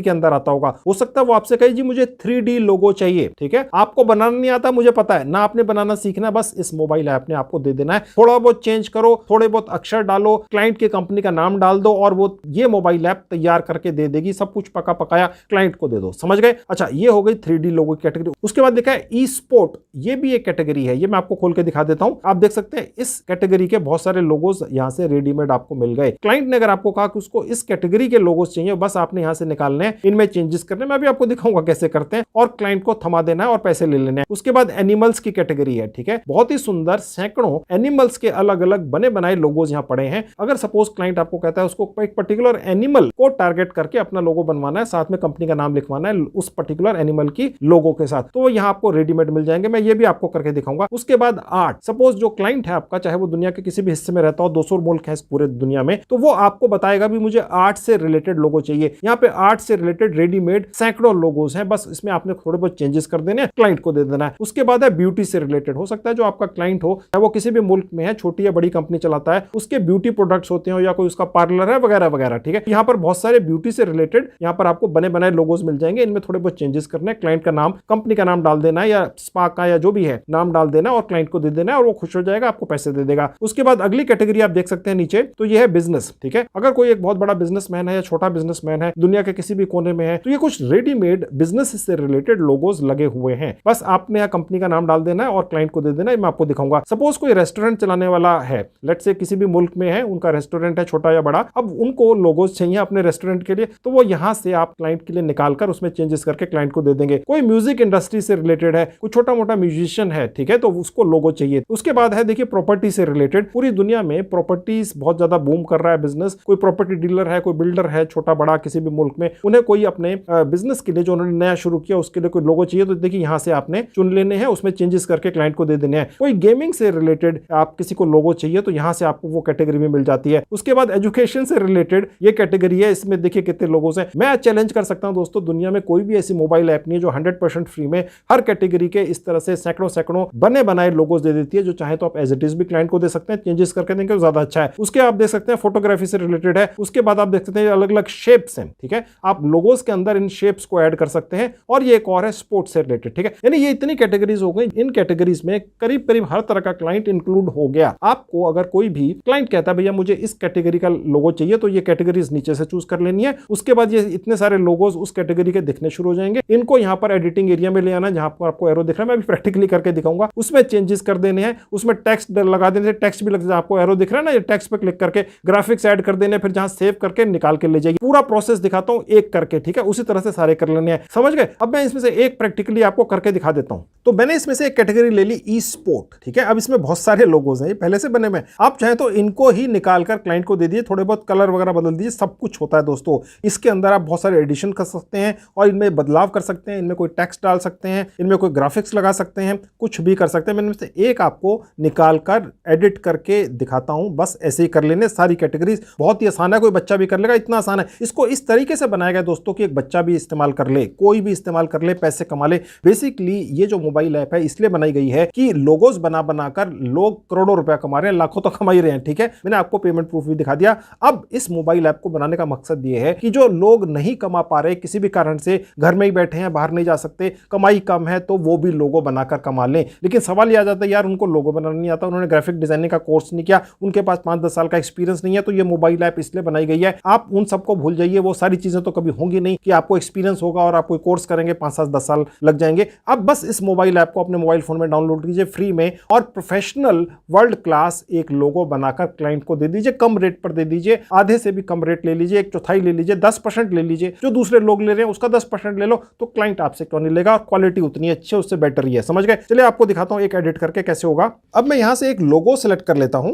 के अंदर आता होगा। हो सकता है वो आपसे कहे जी मुझे 3D लोगो चाहिए। ठीक है, आपको बनाना नहीं आता, मुझे पता है ना, आपने बनाना सीखना है, बस इस मोबाइल ऐप ने आपको दे देना है। थोड़ा बहुत चेंज करो, थोड़े बहुत अक्षर डालो, क्लाइंट की कंपनी का नाम डाल दो और वो ये मोबाइल ऐप तैयार करके दे देगी। सब कुछ पका पकाया क्लाइंट को दे दो। समझ गए? अच्छा, ये हो गई 3D लोगो की कैटेगरी। उसके बाद देखा है ई स्पोर्ट, ये भी एक कैटेगरी है। ये मैं आपको खोल के दिखा देता हूं। आप देख सकते हैं इस कैटेगरी के बहुत सारे लोगोस यहां से रेडीमेड आपको मिल गए। क्लाइंट ने अगर आपको कहा कि उसको इस कैटेगरी के लोगोस चाहिए, बस आपने यहां से निकालने हैं, इनमें चेंजेस करने, मैं भी आपको दिखाऊंगा कैसे करते हैं, और क्लाइंट को थमा देना है और पैसे ले लेने हैं। उसके बाद एनिमल्स की कैटेगरी है। ठीक है, बहुत ही सुंदर सैकड़ों एनिमल्स के अलग अलग बने बनाए लोगोस यहां पड़े हैं। अगर सपोज क्लाइंट आपको कहता है उसको एक पर्टिकुलर एनिमल को टारगेट करके अपना लोगो बनवाना है, साथ में कंपनी का नाम लिखवाना है उस पर्टिकुलर एनिमल की लोगो के साथ, तो यहां आपको रेडीमेड मिल जाएंगे। मैं ये भी आपको करके दिखाऊंगा। उसके बाद आर्ट, सपोज जो क्लाइंट है आपका, चाहे वो दुनिया के किसी भी हिस्से में रहता हो, 200 मुल्क है पूरे दुनिया में, तो वो आपको बताएगा भी मुझे आर्ट से रिलेटेड लोगो चाहिए। यहाँ पे आर्ट से रिलेटेड रेडीमेड सैकड़ों लोगोस हैं, बस इसमें आपने थोड़े बहुत चेंजेस कर देने, क्लाइंट को दे देना है। उसके बाद है ब्यूटी से रिलेटेड। हो सकता है जो आपका क्लाइंट हो, चाहे वो किसी भी मुल्क में है, छोटी या बड़ी कंपनी चलाता है, उसके ब्यूटी प्रोडक्ट्स होते हो या कोई उसका पार्लर है वगैरह वगैरह। ठीक है, यहाँ पर बहुत सारे ब्यूटी से रिलेटेड यहाँ पर आपको बने बनाए लोगोस मिल जाएंगे। इनमें थोड़े बहुत चेंजेस करने, क्लाइंट का नाम, कंपनी का नाम डाल देना है या स्पा का या जो भी है नाम डाल देना और क्लाइंट को दे देना है और वो खुश हो जाएगा, आपको पैसे दे देगा। उसके बाद अगली कैटेगरी आप देख सकते हैं नीचे, तो ये है बिजनेस। ठीक है, अगर कोई एक बहुत बड़ा बिजनेसमैन है या छोटा बिजनेसमैन है, दुनिया के किसी भी कोने में है, तो ये कुछ रेडीमेड बिजनेस से रिलेटेड लोगोस लगे हुए हैं। बस आपने यहाँ कंपनी का नाम डाल देना है और क्लाइंट को दे देना है। मैं आपको दिखाऊंगा। सपोज कोई रेस्टोरेंट चलाने वाला है, लेट्स से किसी भी मुल्क में है, उनका रेस्टोरेंट है छोटा या बड़ा, अब उनको लोगोस चाहिए अपने रेस्टोरेंट के लिए, तो वो यहां से आप क्लाइंट के लिए निकालकर उसमें चेंजेस करके क्लाइंट को दे देंगे। कोई म्यूजिक इंडस्ट्री से रिलेटेड है, कोई छोटा मोटा म्यूजिशियन है, ठीक है, तो उसको लोगो चाहिए। उसके बाद है देखिए प्रॉपर्टी से रिलेटेड। पूरी दुनिया में प्रॉपर्टीज बहुत ज्यादा बूम कर रहा है बिजनेस। कोई प्रॉपर्टी डीलर है, कोई बिल्डर है, छोटा बड़ा किसी भी मुल्क में, उन्हें कोई अपने बिजनेस के लिए जो उन्होंने नया शुरू किया उसके लिए कोई लोगो चाहिए, तो देखिए यहां से आपने चुन लेने हैं, उसमें चेंजेस करके क्लाइंट को दे देने हैं। कोई गेमिंग से रिलेटेड आप किसी को लोगो चाहिए, तो यहां से आपको वो कैटेगरी में मिल जाती है। उसके बाद एजुकेशन से रिलेटेड ये कैटेगरी है, इसमें देखिए कितने लोगों से मैं चैलेंज कर सकता हूं दोस्तों, दुनिया में कोई भी ऐसी मोबाइल ऐप नहीं है जो 100% फ्री में हर कैटेगरी के इस तरह से सैकड़ों बने बनाए लोगोस दे देती है। जो चाहे तो आप एज इट इज भी क्लाइंट को दे सकते हैं, चेंजेस करके देंगे तो ज्यादा अच्छा है। उसके आप देख सकते हैं फोटोग्राफी से रिलेटेड है। उसके बाद आप देख सकते हैं अलग अलग शेप्स हैं। ठीक है, आप लोगोस के अंदर इन शेप्स को ऐड कर सकते हैं। और ये एक और है स्पोर्ट्स से रिलेटेड। ठीक है, यानी ये इतनी कैटेगरीज हो गई। इन कैटेगरीज में करीब करीब हर तरह का क्लाइंट इंक्लूड हो गया। आपको अगर कोई भी क्लाइंट कहता है भैया मुझे इस कैटेगरी का लोगो चाहिए, तो ये कैटेगरीज नीचे से चूज कर लेनी है। उसके बाद ये इतने सारे लोगोस उस कैटेगरी के दिखने शुरू हो जाएंगे। इनको यहां पर एडिटिंग एरिया में ले आना, जहां पर आपको एरो दिख रहा है, मैं भी प्रैक्टिकली करके दिखाऊंगा। उसमें चेंजेस कर देने हैं, उसमें टेक्स्ट लगा देने, टेक्स्ट भी लग जाए, आपको एरो दिख रहा है ना, ये टेक्स्ट पे क्लिक करके ग्राफिक्स ऐड कर देने, फिर जहां सेव करके निकाल के ले जाएगी। पूरा प्रोसेस दिखाता हूं एक करके। ठीक है, उसी तरह से सारे कर लेने हैं। समझ गए? अब मैं इसमें से एक प्रैक्टिकली आपको करके दिखा देता हूं। तो मैंने इसमें से एक कैटेगरी ले ली ई स्पोर्ट। ठीक है, अब इसमें बहुत सारे लोगोस हैं, ये पहले से बने हुए। आप चाहें तो इनको ही निकालकर क्लाइंट को दे दिए, थोड़े बहुत कलर वगैरह बदल दीजिए, सब कुछ होता है दोस्तों। इसके अंदर आप बहुत सारे एडिशन कर सकते हैं और इनमें बदलाव कर सकते हैं, इनमें कोई टेक्स्ट डाल सकते हैं, इनमें कोई ग्राफिक्स लगा सकते हैं, कुछ भी कर सकते हैं। मैंने से एक आपको निकालकर एडिट करके दिखाता हूं। बस ऐसे ही कर लेने सारी कैटेगरीज। बहुत ही आसान है, कोई बच्चा भी कर लेगा, इतना आसान है। इसको इस तरीके से बनाया गया दोस्तों कि एक बच्चा भी इस्तेमाल कर ले, कोई भी इस्तेमाल कर ले, पैसे कमा ले। बेसिकली ये जो मोबाइल ऐप है इसलिए बनाई गई है कि लोगोस बना बनाकर लोग करोड़ों रुपया कमा रहे हैं, लाखों तो कमा ही रहे हैं। ठीक है, मैंने आपको पेमेंट प्रूफ भी दिखा दिया। अब इस मोबाइल ऐप को बनाने का मकसद ये है कि जो लोग नहीं कमा पा रहे, किसी भी कारण से घर में ही बैठे हैं, बाहर नहीं जा सकते, कमाई कम है, तो वो भी लोगो बनाकर कमा लें। लेकिन सवाल ये आ जाता है यार उनको लोगो बनाना नहीं आता, उन्होंने ग्राफिक डिजाइनिंग का कोर्स नहीं किया, उनके पास 5-10 साल का एक्सपीरियंस नहीं है, तो ये मोबाइल ऐप इसलिए बनाई गई है। आप उन सबको भूल जाइए, वो सारी चीजें तो कभी होंगी नहीं कि आपको एक्सपीरियंस होगा और आप कोई कोर्स करेंगे 5-7-10 साल लग जाएंगे। अब बस इस मोबाइल ऐप को अपने मोबाइल फोन में डाउनलोड कीजिए फ्री में और प्रोफेशनल वर्ल्ड क्लास एक लोगो बनाकर क्लाइंट को दे दीजिए। कम रेट पर दे दीजिए, आधे से भी कम रेट ले लीजिए, 1/4 ले लीजिए, 10% ले लीजिए, जो दूसरे लोग ले रहे हैं उसका 10% ले लो, तो क्लाइंट आपसे क्यों नहीं लेगा, और क्वालिटी उतनी अच्छी है, उससे बेटर ही है। समझ गए? चलिए आपको दिखाता हूं एक एडिट करके कैसे होगा। अब मैं यहां से एक लोगो सेलेक्ट कर लेता हूं।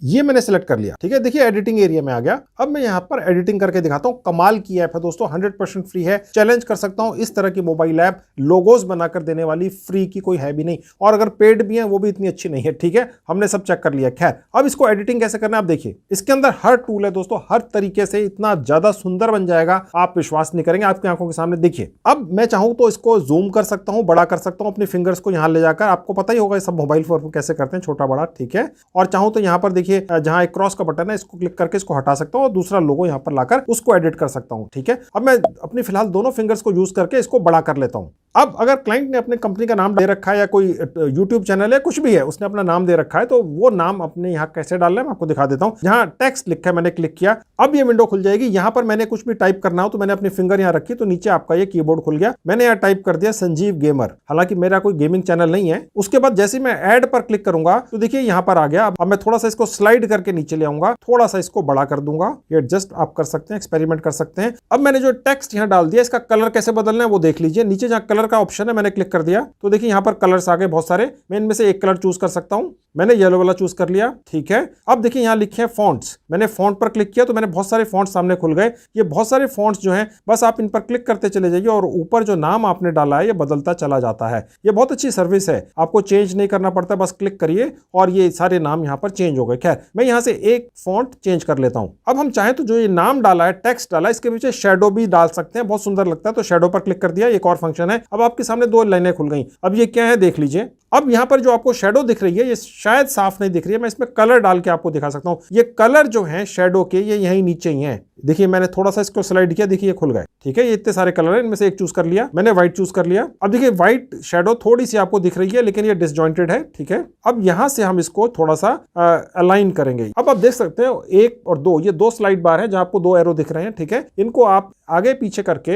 ये मैंने सेलेक्ट कर लिया, ठीक है। देखिए एडिटिंग एरिया में आ गया। अब मैं यहाँ पर एडिटिंग करके दिखाता हूँ। कमाल की ऐप है दोस्तों, 100% फ्री है। चैलेंज कर सकता हूँ, इस तरह की मोबाइल ऐप लोगोज बनाकर देने वाली फ्री की कोई है भी नहीं, और अगर पेड भी है वो भी इतनी अच्छी नहीं है, ठीक है। हमने सब चेक कर लिया। खैर अब इसको एडिटिंग कैसे करना है आप देखिए। इसके अंदर हर टूल है दोस्तों, हर तरीके से इतना ज्यादा सुंदर बन जाएगा, आप विश्वास नहीं करेंगे। आपकी आंखों के सामने देखिए। अब मैं चाहूं तो इसको जूम कर सकता हूं, बड़ा कर सकता हूं, अपनी फिंगर्स को यहां ले जाकर। आपको पता ही होगा सब मोबाइल फोन कैसे करते हैं, छोटा बड़ा, ठीक है। और चाहूं तो यहां पर देखिए जहां एक क्रॉस का बटन है, इसको क्लिक करके इसको हटा सकता हूं और दूसरा लोगो यहां पर लाकर उसको एडिट कर सकता हूं, ठीक है। अब मैं अपनी फिलहाल दोनों फिंगर्स को यूज करके इसको बड़ा कर लेता हूं। अब अगर क्लाइंट ने अपने कंपनी का नाम दे रखा है या कोई यूट्यूब चैनल है, कुछ भी है, उसने अपना नाम दे रखा है, तो वो नाम अपने यहाँ कैसे डालना है मैं आपको दिखा देता हूँ। जहां टेक्स्ट लिखा है मैंने क्लिक किया, अब ये विंडो खुल जाएगी। यहां पर मैंने कुछ भी टाइप करना हो तो मैंने अपनी फिंगर यहां रखी तो नीचे आपका ये कीबोर्ड खुल गया। मैंने यहाँ टाइप कर दिया संजीव गेमर, हालांकि मेरा कोई गेमिंग चैनल नहीं है। उसके बाद जैसे मैं ऐड पर क्लिक करूंगा तो देखिए यहां पर आ गया। अब मैं थोड़ा सा इसको स्लाइड करके नीचे ले आऊंगा, थोड़ा सा इसको बड़ा कर दूंगा। ये एडजस्ट आप कर सकते हैं, एक्सपेरिमेंट कर सकते हैं। अब मैंने जो टेक्स्ट यहां डाल दिया, इसका कलर कैसे बदलना है वो देख लीजिए। नीचे जहां कलर का ऑप्शन है मैंने क्लिक कर दिया तो देखिए यहां पर कलर्स आ गए बहुत सारे। मैं इनमें से एक कलर चूज कर सकता हूं। मैंने येलो वाला चूज कर लिया, ठीक है। अब देखिए यहां लिखे हैं फॉन्ट्स, मैंने फॉन्ट पर क्लिक किया तो मैंने बहुत सारे फॉन्ट्स सामने खुल गए। ये बहुत सारे फॉन्ट्स जो हैं बस आप इन पर क्लिक करते चले जाइए और ऊपर जो नाम आपने डाला है ये बदलता चला जाता है। ये बहुत अच्छी सर्विस है, आपको चेंज नहीं करना पड़ता, बस क्लिक करिए और ये सारे नाम यहां पर चेंज हो गए। खैर मैं यहां से एक फॉन्ट चेंज कर लेता हूं। अब हम चाहें तो जो ये नाम डाला है, टेक्स्ट डाला है, इसके पीछे शेडो भी डाल सकते हैं, बहुत सुंदर लगता है। तो शेडो पर क्लिक कर दिया, एक और फंक्शन है। अब आपके सामने दो लाइनें खुल गई। अब ये क्या है देख लीजिए। अब यहां पर जो आपको शेडो दिख रही है ये शायद साफ नहीं दिख रही है, मैं इसमें कलर डाल के आपको दिखा सकता हूं। ये कलर जो है शेडो के ये यहीं नीचे ही है। देखिए मैंने थोड़ा सा इसको स्लाइड किया, देखिए ये खुल गए, ठीक है। ये इतने सारे कलर है, इनमें से एक चूज कर लिया मैंने, व्हाइट चूज कर लिया। अब देखिए व्हाइट शेडो थोड़ी सी आपको दिख रही है लेकिन ये डिसजॉइंटेड है, ठीक है। अब यहां से हम इसको थोड़ा सा अलाइन करेंगे। अब आप देख सकते हैं 1 और 2, ये 2 स्लाइड बार है जहां आपको 2 एरो दिख रहे हैं, ठीक है। इनको आप आगे पीछे करके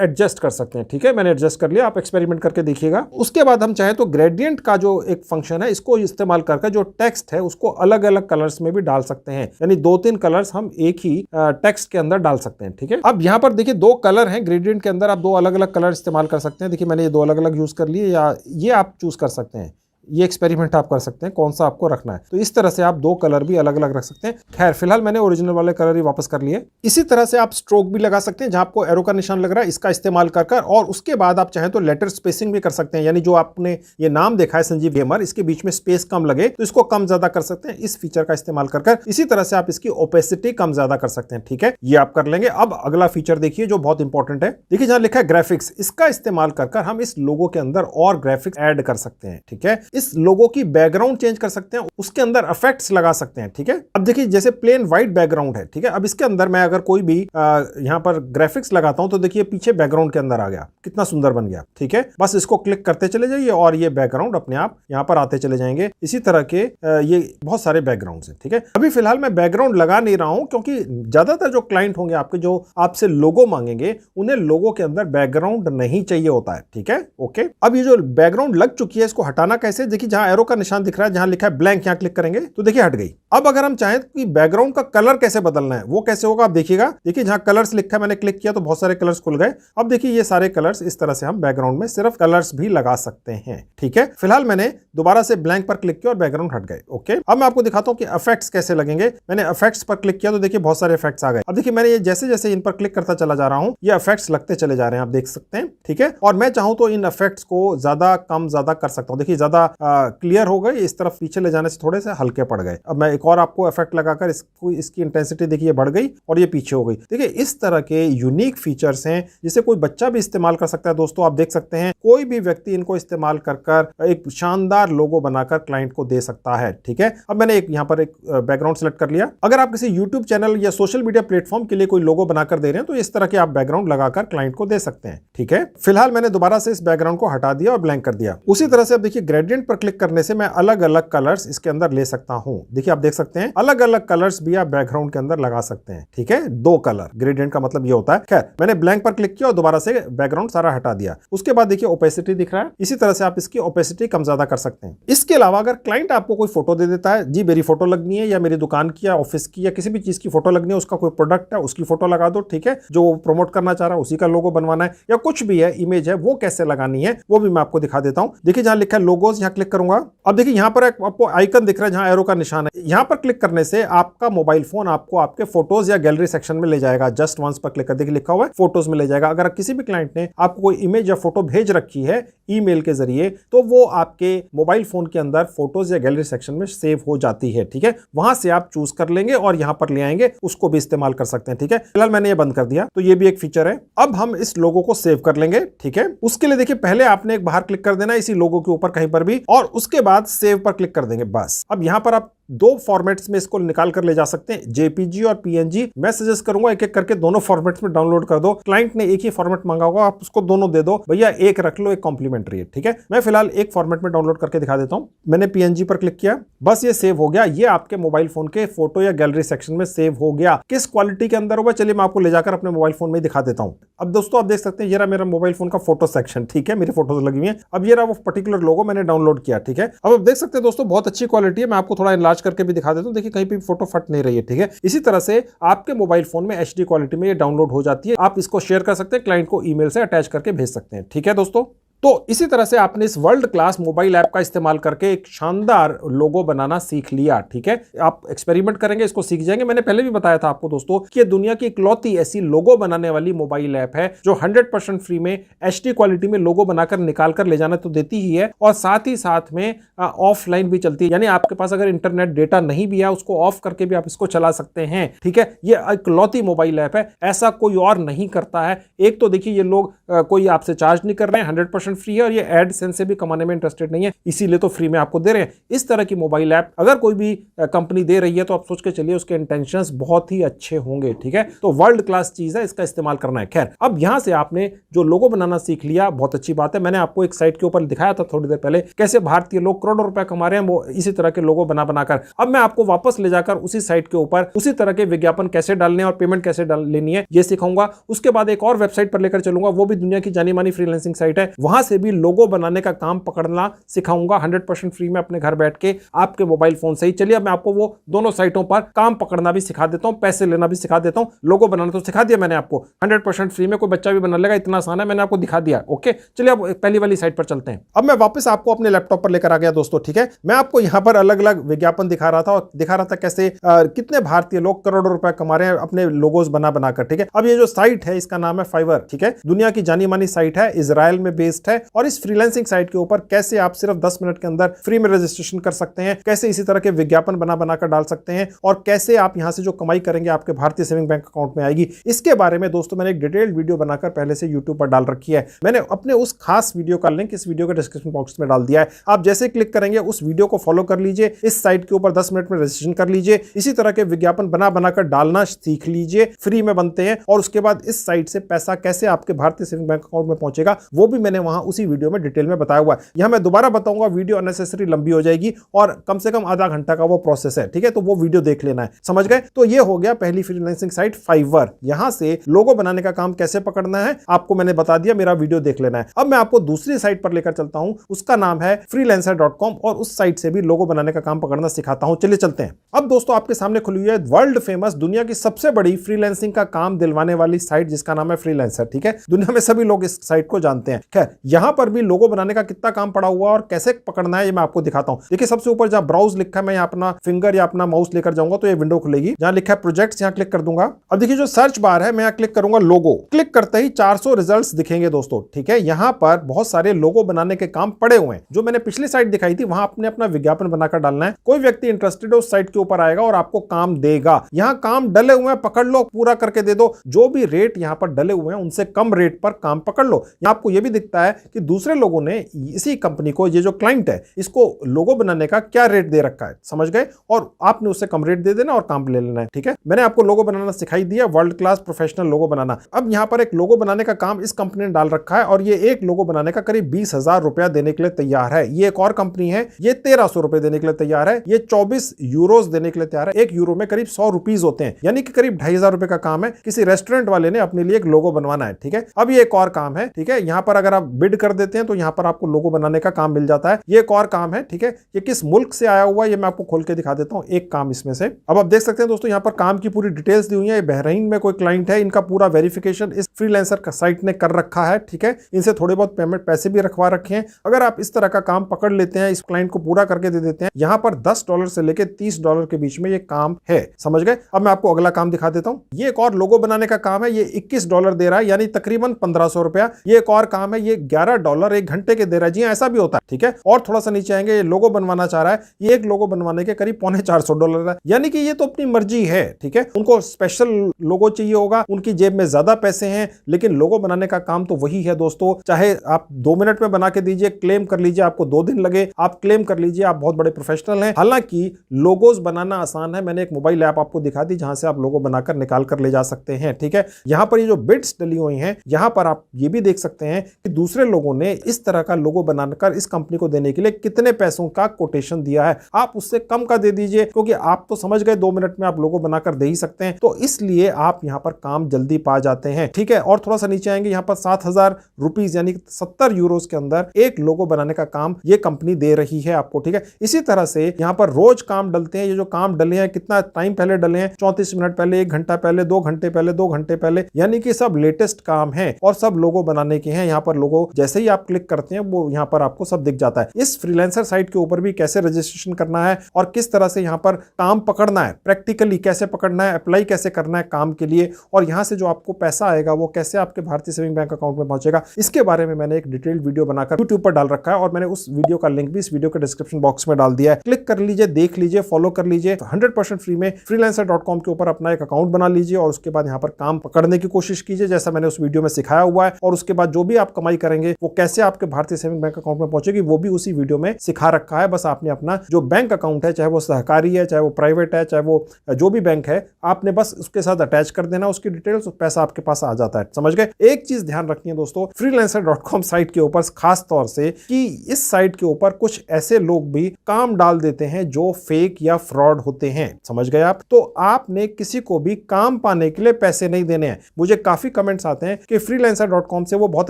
एडजस्ट कर सकते हैं, ठीक है। मैंने एडजस्ट कर लिया, आप एक्सपेरिमेंट करके देखिएगा। उसके बाद हम चाहे तो ग्रेडियंट का जो एक फंक्शन है इसको इस्तेमाल करके जो टेक्स्ट है उसको अलग अलग कलर्स में भी डाल सकते हैं, यानी 2-3 कलर्स हम एक ही टेक्स्ट के अंदर डाल सकते हैं, ठीक है। अब यहां पर देखिए 2 कलर हैं ग्रेडियंट के अंदर, आप 2 अलग अलग कलर इस्तेमाल कर सकते हैं। देखिए मैंने ये 2 अलग अलग यूज कर लिए, या ये आप चूज कर सकते हैं। ये एक्सपेरिमेंट आप कर सकते हैं कौन सा आपको रखना है। तो इस तरह से आप 2 कलर भी अलग अलग रख सकते हैं। खैर फिलहाल मैंने ओरिजिनल वाले कलर ही वापस कर लिए। इसी तरह से आप स्ट्रोक भी लगा सकते हैं, जहां आपको एरो का निशान लग रहा है इसका इस्तेमाल कर कर, और उसके बाद आप चाहें तो लेटर स्पेसिंग भी कर सकते हैं, यानी जो आपने ये नाम देखा है संजीव गेमर, इसके बीच में स्पेस कम लगे तो इसको कम ज्यादा कर सकते हैं इस फीचर का इस्तेमाल कर कर। इसी तरह से आप इसकी ओपेसिटी कम ज्यादा कर सकते हैं, ठीक है। ये आप कर लेंगे। अब अगला फीचर देखिए जो बहुत इंपॉर्टेंट है। देखिए जहां लिखा है ग्राफिक्स, इसका इस्तेमाल कर कर हम इस लोगो के अंदर और ग्राफिक्स ऐड कर सकते हैं, ठीक है। इस लोगो की बैकग्राउंड चेंज कर सकते हैं, उसके अंदर इफेक्ट्स लगा सकते हैं, ठीक है। अब देखिए जैसे प्लेन व्हाइट बैकग्राउंड है, ठीक है। अब इसके अंदर मैं अगर कोई भी यहां पर ग्राफिक्स लगाता हूं तो देखिए पीछे बैकग्राउंड के अंदर आ गया, कितना सुंदर बन गया, ठीक है। बस इसको क्लिक करते चले जाइए और ये बैकग्राउंड अपने आप यहां पर आते चले जाएंगे। इसी तरह के ये बहुत सारे बैकग्राउंड्स हैं, ठीक है। अभी फिलहाल मैं बैकग्राउंड लगा नहीं रहा हूं क्योंकि ज्यादातर जो क्लाइंट होंगे आपके, जो आपसे लोगो मांगेंगे, उन्हें लोगो के अंदर बैकग्राउंड नहीं चाहिए होता है, ठीक है। ओके, अब ये जो बैकग्राउंड लग चुकी है इसको हटाना कैसे? देखिए जहां एरो का निशान दिख रहा है, जहां लिखा है ब्लैंक, यहां क्लिक करेंगे तो देखिए हट गई। अब अगर हम चाहें कि बैकग्राउंड का कलर कैसे बदलना है वो कैसे होगा आप देखिएगा। देखिए जहां कलर्स लिखा है मैंने क्लिक किया तो बहुत सारे कलर्स खुल गए। अब देखिए ये सारे कलर्स, इस तरह से हम बैकग्राउंड में सिर्फ कलर्स भी लगा सकते हैं, ठीक है। फिलहाल मैंने दोबारा से ब्लैंक पर क्लिक किया और बैकग्राउंड हट गए। ओके, अब मैं आपको दिखाता हूं कि इफेक्ट्स कैसे लगेंगे। मैंने इफेक्ट्स पर क्लिक किया तो देखिए बहुत सारे इफेक्ट्स आ गए। अब देखिए मैंने ये जैसे जैसे इन पर क्लिक करता चला जा रहा हूं ये इफेक्ट्स लगते चले जा रहे हैं, आप देख सकते हैं, ठीक है। और मैं चाहूं तो इन इफेक्ट्स को ज्यादा कम ज्यादा कर सकता हूं। देखिए ज्यादा क्लियर हो गए, इस तरफ पीछे ले जाने से थोड़े से हल्के पड़ गए। अब मैं एक और आपको इफेक्ट लगाकर इसकी इंटेंसिटी देखिए बढ़ गई और ये पीछे हो गई। देखिए इस तरह के यूनिक फीचर्स हैं जिसे कोई बच्चा भी इस्तेमाल कर सकता है। दोस्तों आप देख सकते हैं कोई भी व्यक्ति इनको इस्तेमाल कर कर एक शानदार लोगो बनाकर क्लाइंट को दे सकता है, ठीक है। अब मैंने यहाँ पर एक बैकग्राउंड सेलेक्ट कर लिया। अगर आप किसी यूट्यूब चैनल या सोशल मीडिया प्लेटफॉर्म के लिए कोई लोगो बनाकर दे रहे हैं तो इस तरह के आप बैकग्राउंड लगाकर क्लाइंट को दे सकते हैं, ठीक है। फिलहाल मैंने दोबारा से इस बैकग्राउंड को हटा दिया और ब्लैंक कर दिया। उसी तरह से अब देखिए ग्रेडियंट पर क्लिक करने से मैं अलग अलग कलर्स इसके अंदर ले सकता हूं। देखिए आप देख सकते हैं अलग अलग कलर्स भी आप बैकग्राउंड के अंदर लगा सकते हैं, ठीक है। 2 कलर ग्रेडियंट का मतलब ये होता है। खैर मैंने ब्लैंक पर क्लिक किया और दोबारा से बैकग्राउंड सारा हटा दिया। उसके बाद देखिए ओपेसिटी दिख रहा है, इसी तरह से आप इसकी ओपेसिटी कम ज्यादा कर सकते हैं। इसके अलावा अगर क्लाइंट आपको कोई फोटो दे देता है, जी मेरी फोटो लगनी है या मेरी दुकान की या ऑफिस की या किसी भी चीज की फोटो लगनी है, उसका कोई प्रोडक्ट है उसकी फोटो लगा दो, ठीक है। जो प्रमोट करना चाह रहा है उसी का लोगो बनवाना है या कुछ भी है, इमेज है, वो कैसे लगानी है वो भी मैं आपको दिखा देता हूं। देखिए जहां लिखा है लोगोज, यहाँ क्लिक करूंगा। अब देखिए यहाँ पर आपको आइकन दिख रहा है जहाँ एरो का निशान है, यहाँ पर क्लिक करने से आपका मोबाइल फोन आपको आपके फोटोज या गैलरी सेक्शन में ले जाएगा। जस्ट वंस पर क्लिक कर देखिए लिखा हुआ है फोटोज में ले जाएगा। अगर किसी भी क्लाइंट ने आपको कोई इमेज या फोटो भेज रखी है ईमेल के जरिए तो वो आपके मोबाइल फोन के अंदर फोटोज या गैलरी सेक्शन में सेव हो जाती है। ठीक है, वहां से आप चूज कर लेंगे और यहां पर ले आएंगे, उसको भी इस्तेमाल कर सकते हैं। ठीक है, फिलहाल मैंने ये बंद कर दिया, तो ये भी एक फीचर है। अब हम इस लोगो को सेव कर लेंगे। ठीक है, उसके लिए देखिए पहले आपने एक बाहर क्लिक कर देना इसी लोगो के ऊपर कहीं पर भी, और उसके बाद सेव पर क्लिक कर देंगे। बस अब यहां पर आप दो फॉर्मेट्स में इसको निकाल कर ले जा सकते हैं, जेपीजी और पीएनजी। मैं सजेस्ट करूंगा एक एक करके दोनों फॉर्मेट्स में डाउनलोड कर दो। क्लाइंट ने एक ही फॉर्मेट मांगा होगा, आप उसको दोनों दे दो, भैया एक रख लो, एक कॉम्प्लीमेंट्री है। ठीक है, मैं फिलहाल एक फॉर्मेट में डाउनलोड करके दिखा देता हूं। मैंने पीएनजी पर क्लिक किया, बस ये सेव हो गया। ये आपके मोबाइल फोन के फोटो या गैलरी सेक्शन में सेव हो गया। किस क्वालिटी के अंदर होगा चलिए मैं आपको ले जाकर अपने मोबाइल फोन में दिखा देता हूं। अब दोस्तों आप देख सकते हैं ये रहा मेरा मोबाइल फोन का फोटो सेक्शन। ठीक है, मेरी फोटोज लगी हुई है। अब ये रहा वो पर्टिकुलर लोगो मैंने डाउनलोड किया। ठीक है, अब आप देख सकते हैं दोस्तों बहुत अच्छी क्वालिटी है। मैं आपको थोड़ा इनलार्ज करके भी दिखा देता हूं, देखिए कहीं भी फोटो फट नहीं रही है। ठीक है, इसी तरह से आपके मोबाइल फोन में एचडी क्वालिटी में ये डाउनलोड हो जाती है। आप इसको शेयर कर सकते हैं, क्लाइंट को ईमेल से अटैच करके भेज सकते हैं। ठीक है दोस्तों, तो इसी तरह से आपने इस वर्ल्ड क्लास मोबाइल ऐप का इस्तेमाल करके एक शानदार लोगो बनाना सीख लिया। ठीक है, आप एक्सपेरिमेंट करेंगे, इसको सीख जाएंगे। मैंने पहले भी बताया था आपको दोस्तों कि दुनिया की इकलौती ऐसी लोगो बनाने वाली मोबाइल ऐप है जो 100% फ्री में एचडी क्वालिटी में लोगो बनाकर निकाल कर ले जाना तो देती ही है, और साथ ही साथ में ऑफलाइन भी चलती है। यानी आपके पास अगर इंटरनेट डेटा नहीं भी है, उसको ऑफ करके भी आप इसको चला सकते हैं। ठीक है, ये इकलौती मोबाइल ऐप है, ऐसा कोई और नहीं करता है। एक तो देखिए ये लोग कोई आपसे चार्ज नहीं कर रहे हैं, 100% फ्री है, और ये एडसेंस से भी कमाने में इंटरेस्टेड नहीं है, इसीलिए तो फ्री में आपको दे रहे हैं। इस तरह की मोबाइल ऐप अगर कोई भी कंपनी दे रही है तो आप सोच के चलिए उसके इंटेंशंस बहुत ही अच्छे होंगे। ठीक है, तो वर्ल्ड क्लास चीज है, इसका इस्तेमाल करना है। खैर, अब यहां से आपने जो लोगो बनाना सीख लिया, बहुत अच्छी बात है। मैंने आपको एक साइट के ऊपर दिखाया था थोड़ी देर पहले कैसे भारतीय लोग करोड़ों रुपए कमा रहे हैं वो इसी तरह के लोगो बना बनाकर। अब मैं आपको वापस ले जाकर उसी साइट के ऊपर उसी तरह के विज्ञापन कैसे डालने और पेमेंट कैसे लेनी है ये सिखाऊंगा। उसके बाद एक और वेबसाइट पर लेकर चलूंगा, वो भी दुनिया की जानी मानी फ्रीलांसिंग साइट है, वहां से भी लोगो बनाने का काम पकड़ना सिखाऊंगा 100% फ्री में अपने घर बैठ के आपके मोबाइल फोन से ही। चलिए अब मैं आपको वो दोनों साइटों पर काम पकड़ना भी सिखा देता हूं, पैसे लेना भी सिखा देता हूं। लोगो बनाना तो सिखा दिया मैंने आपको 100% फ्री में, कोई बच्चा भी बना लेगा, इतना आसान है, मैंने आपको दिखा दिया। ओके, चलिए अब पहली वाली साइट पर चलते हैं। अब मैं वापस आपको अपने लैपटॉप पर लेकर आ गया दोस्तों। ठीक है, मैं आपको यहां पर अलग अलग विज्ञापन दिखा रहा था और दिखा रहा था कैसे कितने भारतीय लोग करोड़ों रुपए कमा रहे हैं अपने लोगोज बना बनाकर। ठीक है, अब ये जो साइट है इसका नाम है फाइवर। ठीक है, दुनिया की जानी मानी साइट है, इजराइल में बेस्ड है, और इस फ्रीलांसिंग साइट के ऊपर कैसे आप सिर्फ 10 मिनट के अंदर फ्री में रजिस्ट्रेशन कर सकते हैं, कैसे इसी तरह के विज्ञापन बना बनाकर डाल सकते हैं, और कैसे आप यहां से जो कमाई करेंगे आपके भारतीय सेविंग बैंक अकाउंट में आएगी, इसके बारे में दोस्तों मैंने एक डिटेल्ड वीडियो बनाकर पहले से यूट्यूब पर डाल रखी है। मैंने अपने उस खास वीडियो का लिंक इस वीडियो के डिस्क्रिप्शन बॉक्स में डाल दिया है। आप जैसे क्लिक करेंगे उस वीडियो को फॉलो कर लीजिए, इस साइट के ऊपर 10 मिनट में रजिस्ट्रेशन कर लीजिए, इसी तरह के विज्ञापन बना बनाकर डालना सीख लीजिए, फ्री में बनते हैं, और उसके बाद इस साइट से पैसा कैसे आपके भारतीय सेविंग बैंक अकाउंट में पहुंचेगा वो भी मैंने वहां उसी वीडियो में डिटेल में बताया हुआ है। यहां मैं दोबारा बताऊंगा, वीडियो अननेसेसरी लंबी हो जाएगी और कम से कम आधा घंटा का वो प्रोसेस है। ठीक है, तो वो वीडियो देख लेना है, समझ गए। तो ये हो गया पहली फ्रीलांसिंग साइट फाइवर। यहां से लोगो बनाने का काम कैसे पकड़ना है आपको मैंने बता दिया, मेरा वीडियो देख लेना है। अब मैं आपको दूसरी साइट पर लेकर चलता हूं, उसका नाम है freelancer.com, और उस साइट से भी लोगो बनाने का काम पकड़ना सिखाता हूं। चलिए चलते हैं। अब दोस्तों आपके सामने खुली हुई है वर्ल्ड फेमस, दुनिया की सबसे बड़ी फ्रीलांसिंग का काम दिलवाने वाली साइट जिसका नाम है फ्रीलांसर। ठीक है, दुनिया में सभी लोग इस साइट को जानते हैं। खैर, यहां पर भी लोगो बनाने का कितना काम पड़ा हुआ और कैसे पकड़ना है ये मैं आपको दिखाता हूं। देखिए सबसे ऊपर जहां ब्राउज लिखा है, मैं यहाँ अपना फिंगर या अपना माउस लेकर जाऊंगा तो ये विंडो खुलेगी, जहां लिखा है प्रोजेक्ट्स, यहां क्लिक कर दूंगा। अब देखिए जो सर्च बार है, मैं यहां क्लिक करूंगा लोगो, क्लिक करते ही 400 रिजल्ट्स दिखेंगे दोस्तों। ठीक है, यहां पर बहुत सारे लोगो बनाने के काम पड़े हुए हैं। जो मैंने पिछली साइट दिखाई थी वहां आपने अपना विज्ञापन बनाकर डालना है। कोई व्यक्ति इंटरेस्टेड है उस साइट के ऊपर आएगा और आपको काम देगा। यहां काम डले हुए हैं, पकड़ लो, पूरा करके दे दो। जो भी रेट यहां पर डले हुए हैं उनसे कम रेट पर काम पकड़ लो। यहां आपको यह भी दिखता है कि दूसरे लोगों ने इसी कंपनी को, ये जो क्लाइंट है, इसको लोगो बनाने का क्या रेट दे रखा है, समझ गए, और आपने उससे कम रेट दे देना और काम ले लेना है। ठीक है, मैंने आपको लोगो बनाना सिखाई दिया, वर्ल्ड क्लास प्रोफेशनल लोगो बनाना। अब यहां पर एक लोगो बनाने का काम इस कंपनी ने डाल रखा है, और ये एक लोगो बनाने का करीब 20,000 रुपया देने के लिए तैयार है। ये एक और कंपनी है, ये 1300 रुपए देने के लिए तैयार है। ये 24 यूरोज देने के लिए तैयार है। एक यूरो में करीब 100 रुपीज होते हैं, यानी कि करीब 2,500 रुपए का काम है। किसी रेस्टोरेंट वाले ने अपने लिए एक लोगो बनवाना है। ठीक है, अब ये एक और काम है। ठीक है, यहां पर अगर आप बिड कर देते हैं तो यहाँ पर आपको लोगो बनाने का काम मिल जाता है। ये एक और काम है, ठीक है। ये किस मुल्क से आया हुआ है ये मैं आपको खोल के दिखा देता हूँ, एक काम इसमें से। अब आप देख सकते हैं दोस्तों यहाँ पर काम की पूरी डिटेल्स दी हुई है। ये बहरीन में कोई क्लाइंट है, इनका पूरा वेरिफिकेशन इस फ्रीलांसर का साइट ने कर रखा है, ठीक है। इनसे थोड़े बहुत पेमेंट पैसे भी रखवा रखे हैं। अगर आप इस तरह का काम पकड़ लेते हैं, इस क्लाइंट को पूरा करके दे देते हैं, यहाँ पर $10 से लेके $30 के बीच में ये काम है, समझ गए। अब मैं आपको अगला काम दिखा देता हूँ। ये एक और लोगो बनाने का काम है, ये $21 दे रहा है, यानी तकरीबन 1500 रुपया। ये एक और काम है, ये $11 एक घंटे के दे रहा है। जी ऐसा भी होता है, ठीक है। और थोड़ा सा नीचे आएंगे, ये लोगो बनवाना चाह रहा है, ये एक लोगो बनवाने के करीब $450 है, यानी कि ये तो अपनी मर्जी है, ठीक है। उनको स्पेशल लोगो चाहिए होगा, उनकी जेब में ज्यादा पैसे हैं, लेकिन लोगो बनाने का काम तो वही है दोस्तों। चाहे आप 2 मिनट में बना के दीजिए, क्लेम कर लीजिए आपको 2 दिन लगे, आप क्लेम कर लीजिए आप बहुत बड़े प्रोफेशनल हैं। हालांकि लोगोज बनाना आसान है। मैंने एक मोबाइल ऐप आपको दिखा दी जहां से आप लोगो बनाकर निकाल कर ले जा सकते हैं, ठीक है। यहां पर ये जो बिड्स डली हुई हैं, यहां पर आप ये भी देख सकते हैं कि दूसरे लोगों ने इस तरह का लोगो बनाकर इस कंपनी को देने के लिए कितने पैसों का कोटेशन दिया है। आप उससे कम का दे दीजिए, क्योंकि आप तो समझ गए 2 मिनट में आप लोगो बनाकर दे ही सकते हैं, तो इसलिए आप यहां पर काम जल्दी पा जाते हैं, ठीक है। और थोड़ा सा नीचे आएंगे, यहां पर 7000 रुपीज यानी 70 यूरोज के अंदर एक लोगो बनाने का काम ये कंपनी दे रही है आपको, ठीक है। इसी तरह से यहां पर रोज काम डलते हैं। ये जो काम डले हैं, कितना टाइम पहले डले हैं, 34 मिनट पहले, 1 घंटा पहले, 2 घंटे पहले, 2 घंटे पहले, यानी कि सब लेटेस्ट काम है और सब लोगो बनाने के हैं। यहां पर लोगो जैसे ही आप क्लिक करते हैं वो यहां पर आपको सब दिख जाता है। इस फ्रीलांसर साइट के ऊपर भी कैसे रजिस्ट्रेशन करना है और किस तरह से यहां पर काम पकड़ना है, प्रैक्टिकली कैसे पकड़ना है, अप्लाई कैसे करना है काम के लिए, और यहां से जो आपको पैसा आएगा वो कैसे आपके भारतीय सेविंग बैंक अकाउंट में पहुंचेगा, इसके बारे में मैंने एक डिटेल्ड वीडियो बनाकर यूट्यूब पर डाल रखा है और मैंने उस वीडियो का लिंक भी इस वीडियो के डिस्क्रिप्शन बॉक्स में डाल दिया है। क्लिक कर लीजिए, देख लीजिए, फॉलो कर लीजिए। 100% फ्री में freelancer.com के ऊपर अपना एक अकाउंट बना लीजिए और उसके बाद यहां पर काम पकड़ने की कोशिश कीजिए जैसा मैंने उस वीडियो में सिखाया हुआ है, और उसके बाद जो भी आप कमाई करेंगे वो कैसे आपके भारतीय सेविंग बैंक अकाउंट में पहुंचेगी वो भी उसी वीडियो में सिखा रखा है। बस आपने अपना जो बैंक अकाउंट है, चाहे वो सहकारी है, चाहे वो प्राइवेट है, चाहे वो जो भी बैंक है, आपने बस उसके साथ अटैच कर देना उसकी डिटेल्स, पैसा आपके पास आ जाता है, समझ गए। एक चीज ध्यान रखनी है दोस्तों, freelancer.com साइट के ऊपर खास तौर से कि इस साइट के ऊपर कुछ ऐसे लोग भी काम डाल देते हैं जो फेक या फ्रॉड होते हैं, समझ गए आप। तो आपने किसी को भी काम पाने के लिए पैसे नहीं देने हैं। मुझे काफी कमेंट्स आते हैं कि freelancer.com से वो बहुत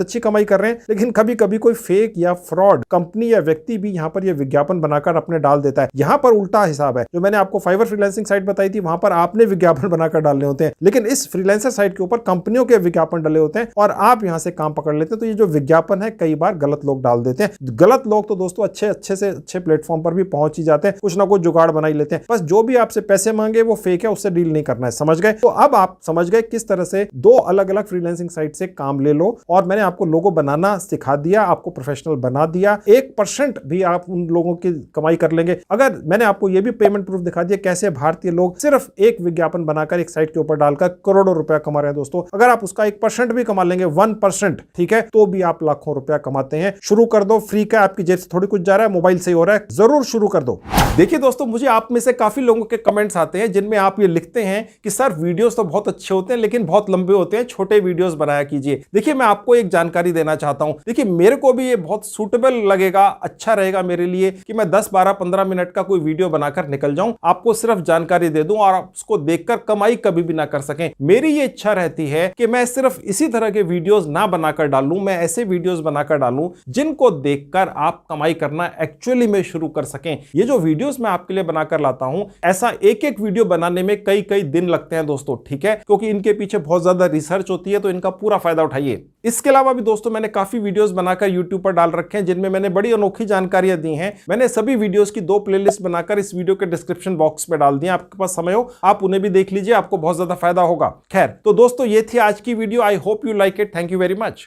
अच्छी कमाई कर रहे हैं, लेकिन कभी कभी कोई फेक या फ्रॉड कंपनी या व्यक्ति भी यहां पर ये विज्ञापन बनाकर अपने डाल देता है। यहां पर उल्टा हिसाब है। जो मैंने आपको फाइवर फ्रीलांसिंग साइट बताई थी, वहां पर आपने विज्ञापन बनाकर डालने होते हैं, लेकिन इस फ्रीलांसर साइट के ऊपर कंपनियों के विज्ञापन डाले होते हैं और आप यहां से काम पकड़ लेते हैं। तो ये जो विज्ञापन है कई बार गलत लोग डाल देते हैं। गलत लोग तो दोस्तों अच्छे से अच्छे प्लेटफॉर्म पर भी पहुंच ही जाते हैं, कुछ ना कुछ जुगाड़ बना ही लेते हैं। बस जो भी आपसे पैसे मांगे वो फेक है, उससे डील नहीं करना है, समझ गए। तो अब आप समझ गए किस तरह से 2 अलग अलग फ्रीलांसिंग साइट से काम ले लो, और मैंने आपको लोगो बनाना सिखा दिया, आपको प्रोफेशनल बना दिया। 1% भी आप उन लोगों की कमाई कर लेंगे। अगर मैंने आपको ये भी पेमेंट प्रूफ दिखा दिया कैसे भारतीय लोग सिर्फ एक विज्ञापन बनाकर एक साइट के ऊपर डालकर करोड़ों रुपया कमा रहे हैं दोस्तों। अगर आप उसका 1% भी कमा लेंगे, 1%, ठीक है, तो भी आप लाखों रुपया कमाते हैं। शुरू कर दो, फ्री का, आपकी जेब से थोड़ी कुछ जा रहा है, मोबाइल से ही हो रहा है, जरूर शुरू कर दो। देखिए दोस्तों, मुझे आप में से काफी लोगों के कमेंट्स आते हैं जिनमें आप ये लिखते हैं कि सर वीडियोस तो बहुत अच्छे होते हैं लेकिन बहुत लंबे होते हैं, छोटे वीडियोस बनाया कीजिए। देखिए मैं आपको एक जानकारी देना चाहता हूं। देखिए मेरे को भी ये बहुत सूटेबल लगेगा, अच्छा रहेगा मेरे लिए कि मैं 10, 12, 15 मिनट का कोई वीडियो बनाकर निकल जाऊं, आपको सिर्फ जानकारी दे दूं और आप उसको देखकर कमाई कभी भी ना कर सकें। मेरी ये इच्छा रहती है कि मैं सिर्फ इसी तरह के वीडियोस ना बनाकर डालूं, मैं ऐसे वीडियोस बनाकर डालूं जिनको देखकर आप कमाई करना एक्चुअली में शुरू कर सकें। ये जो वीडियोस मैं आपके लिए बनाकर लाता हूं, ऐसा एक वीडियो बनाने में कई दिन लगते हैं दोस्तों, ठीक है, क्योंकि इनके पीछे बहुत ज्यादा रिसर्च होती है, तो इनका पूरा फायदा उठाइए। इसके अलावा भी दोस्तों मैंने काफी वीडियोस बनाकर YouTube पर डाल रखे हैं जिनमें मैंने बड़ी अनोखी जानकारियां दी हैं। मैंने सभी वीडियोस की 2 प्लेलिस्ट बनाकर इस वीडियो के डिस्क्रिप्शन बॉक्स में डाल दी हैं। आपके पास समय हो आप उन्हें भी देख लीजिए, आपको बहुत ज्यादा फायदा होगा। खैर, तो दोस्तों ये थी आज की video. I hope you like it. Thank you very much.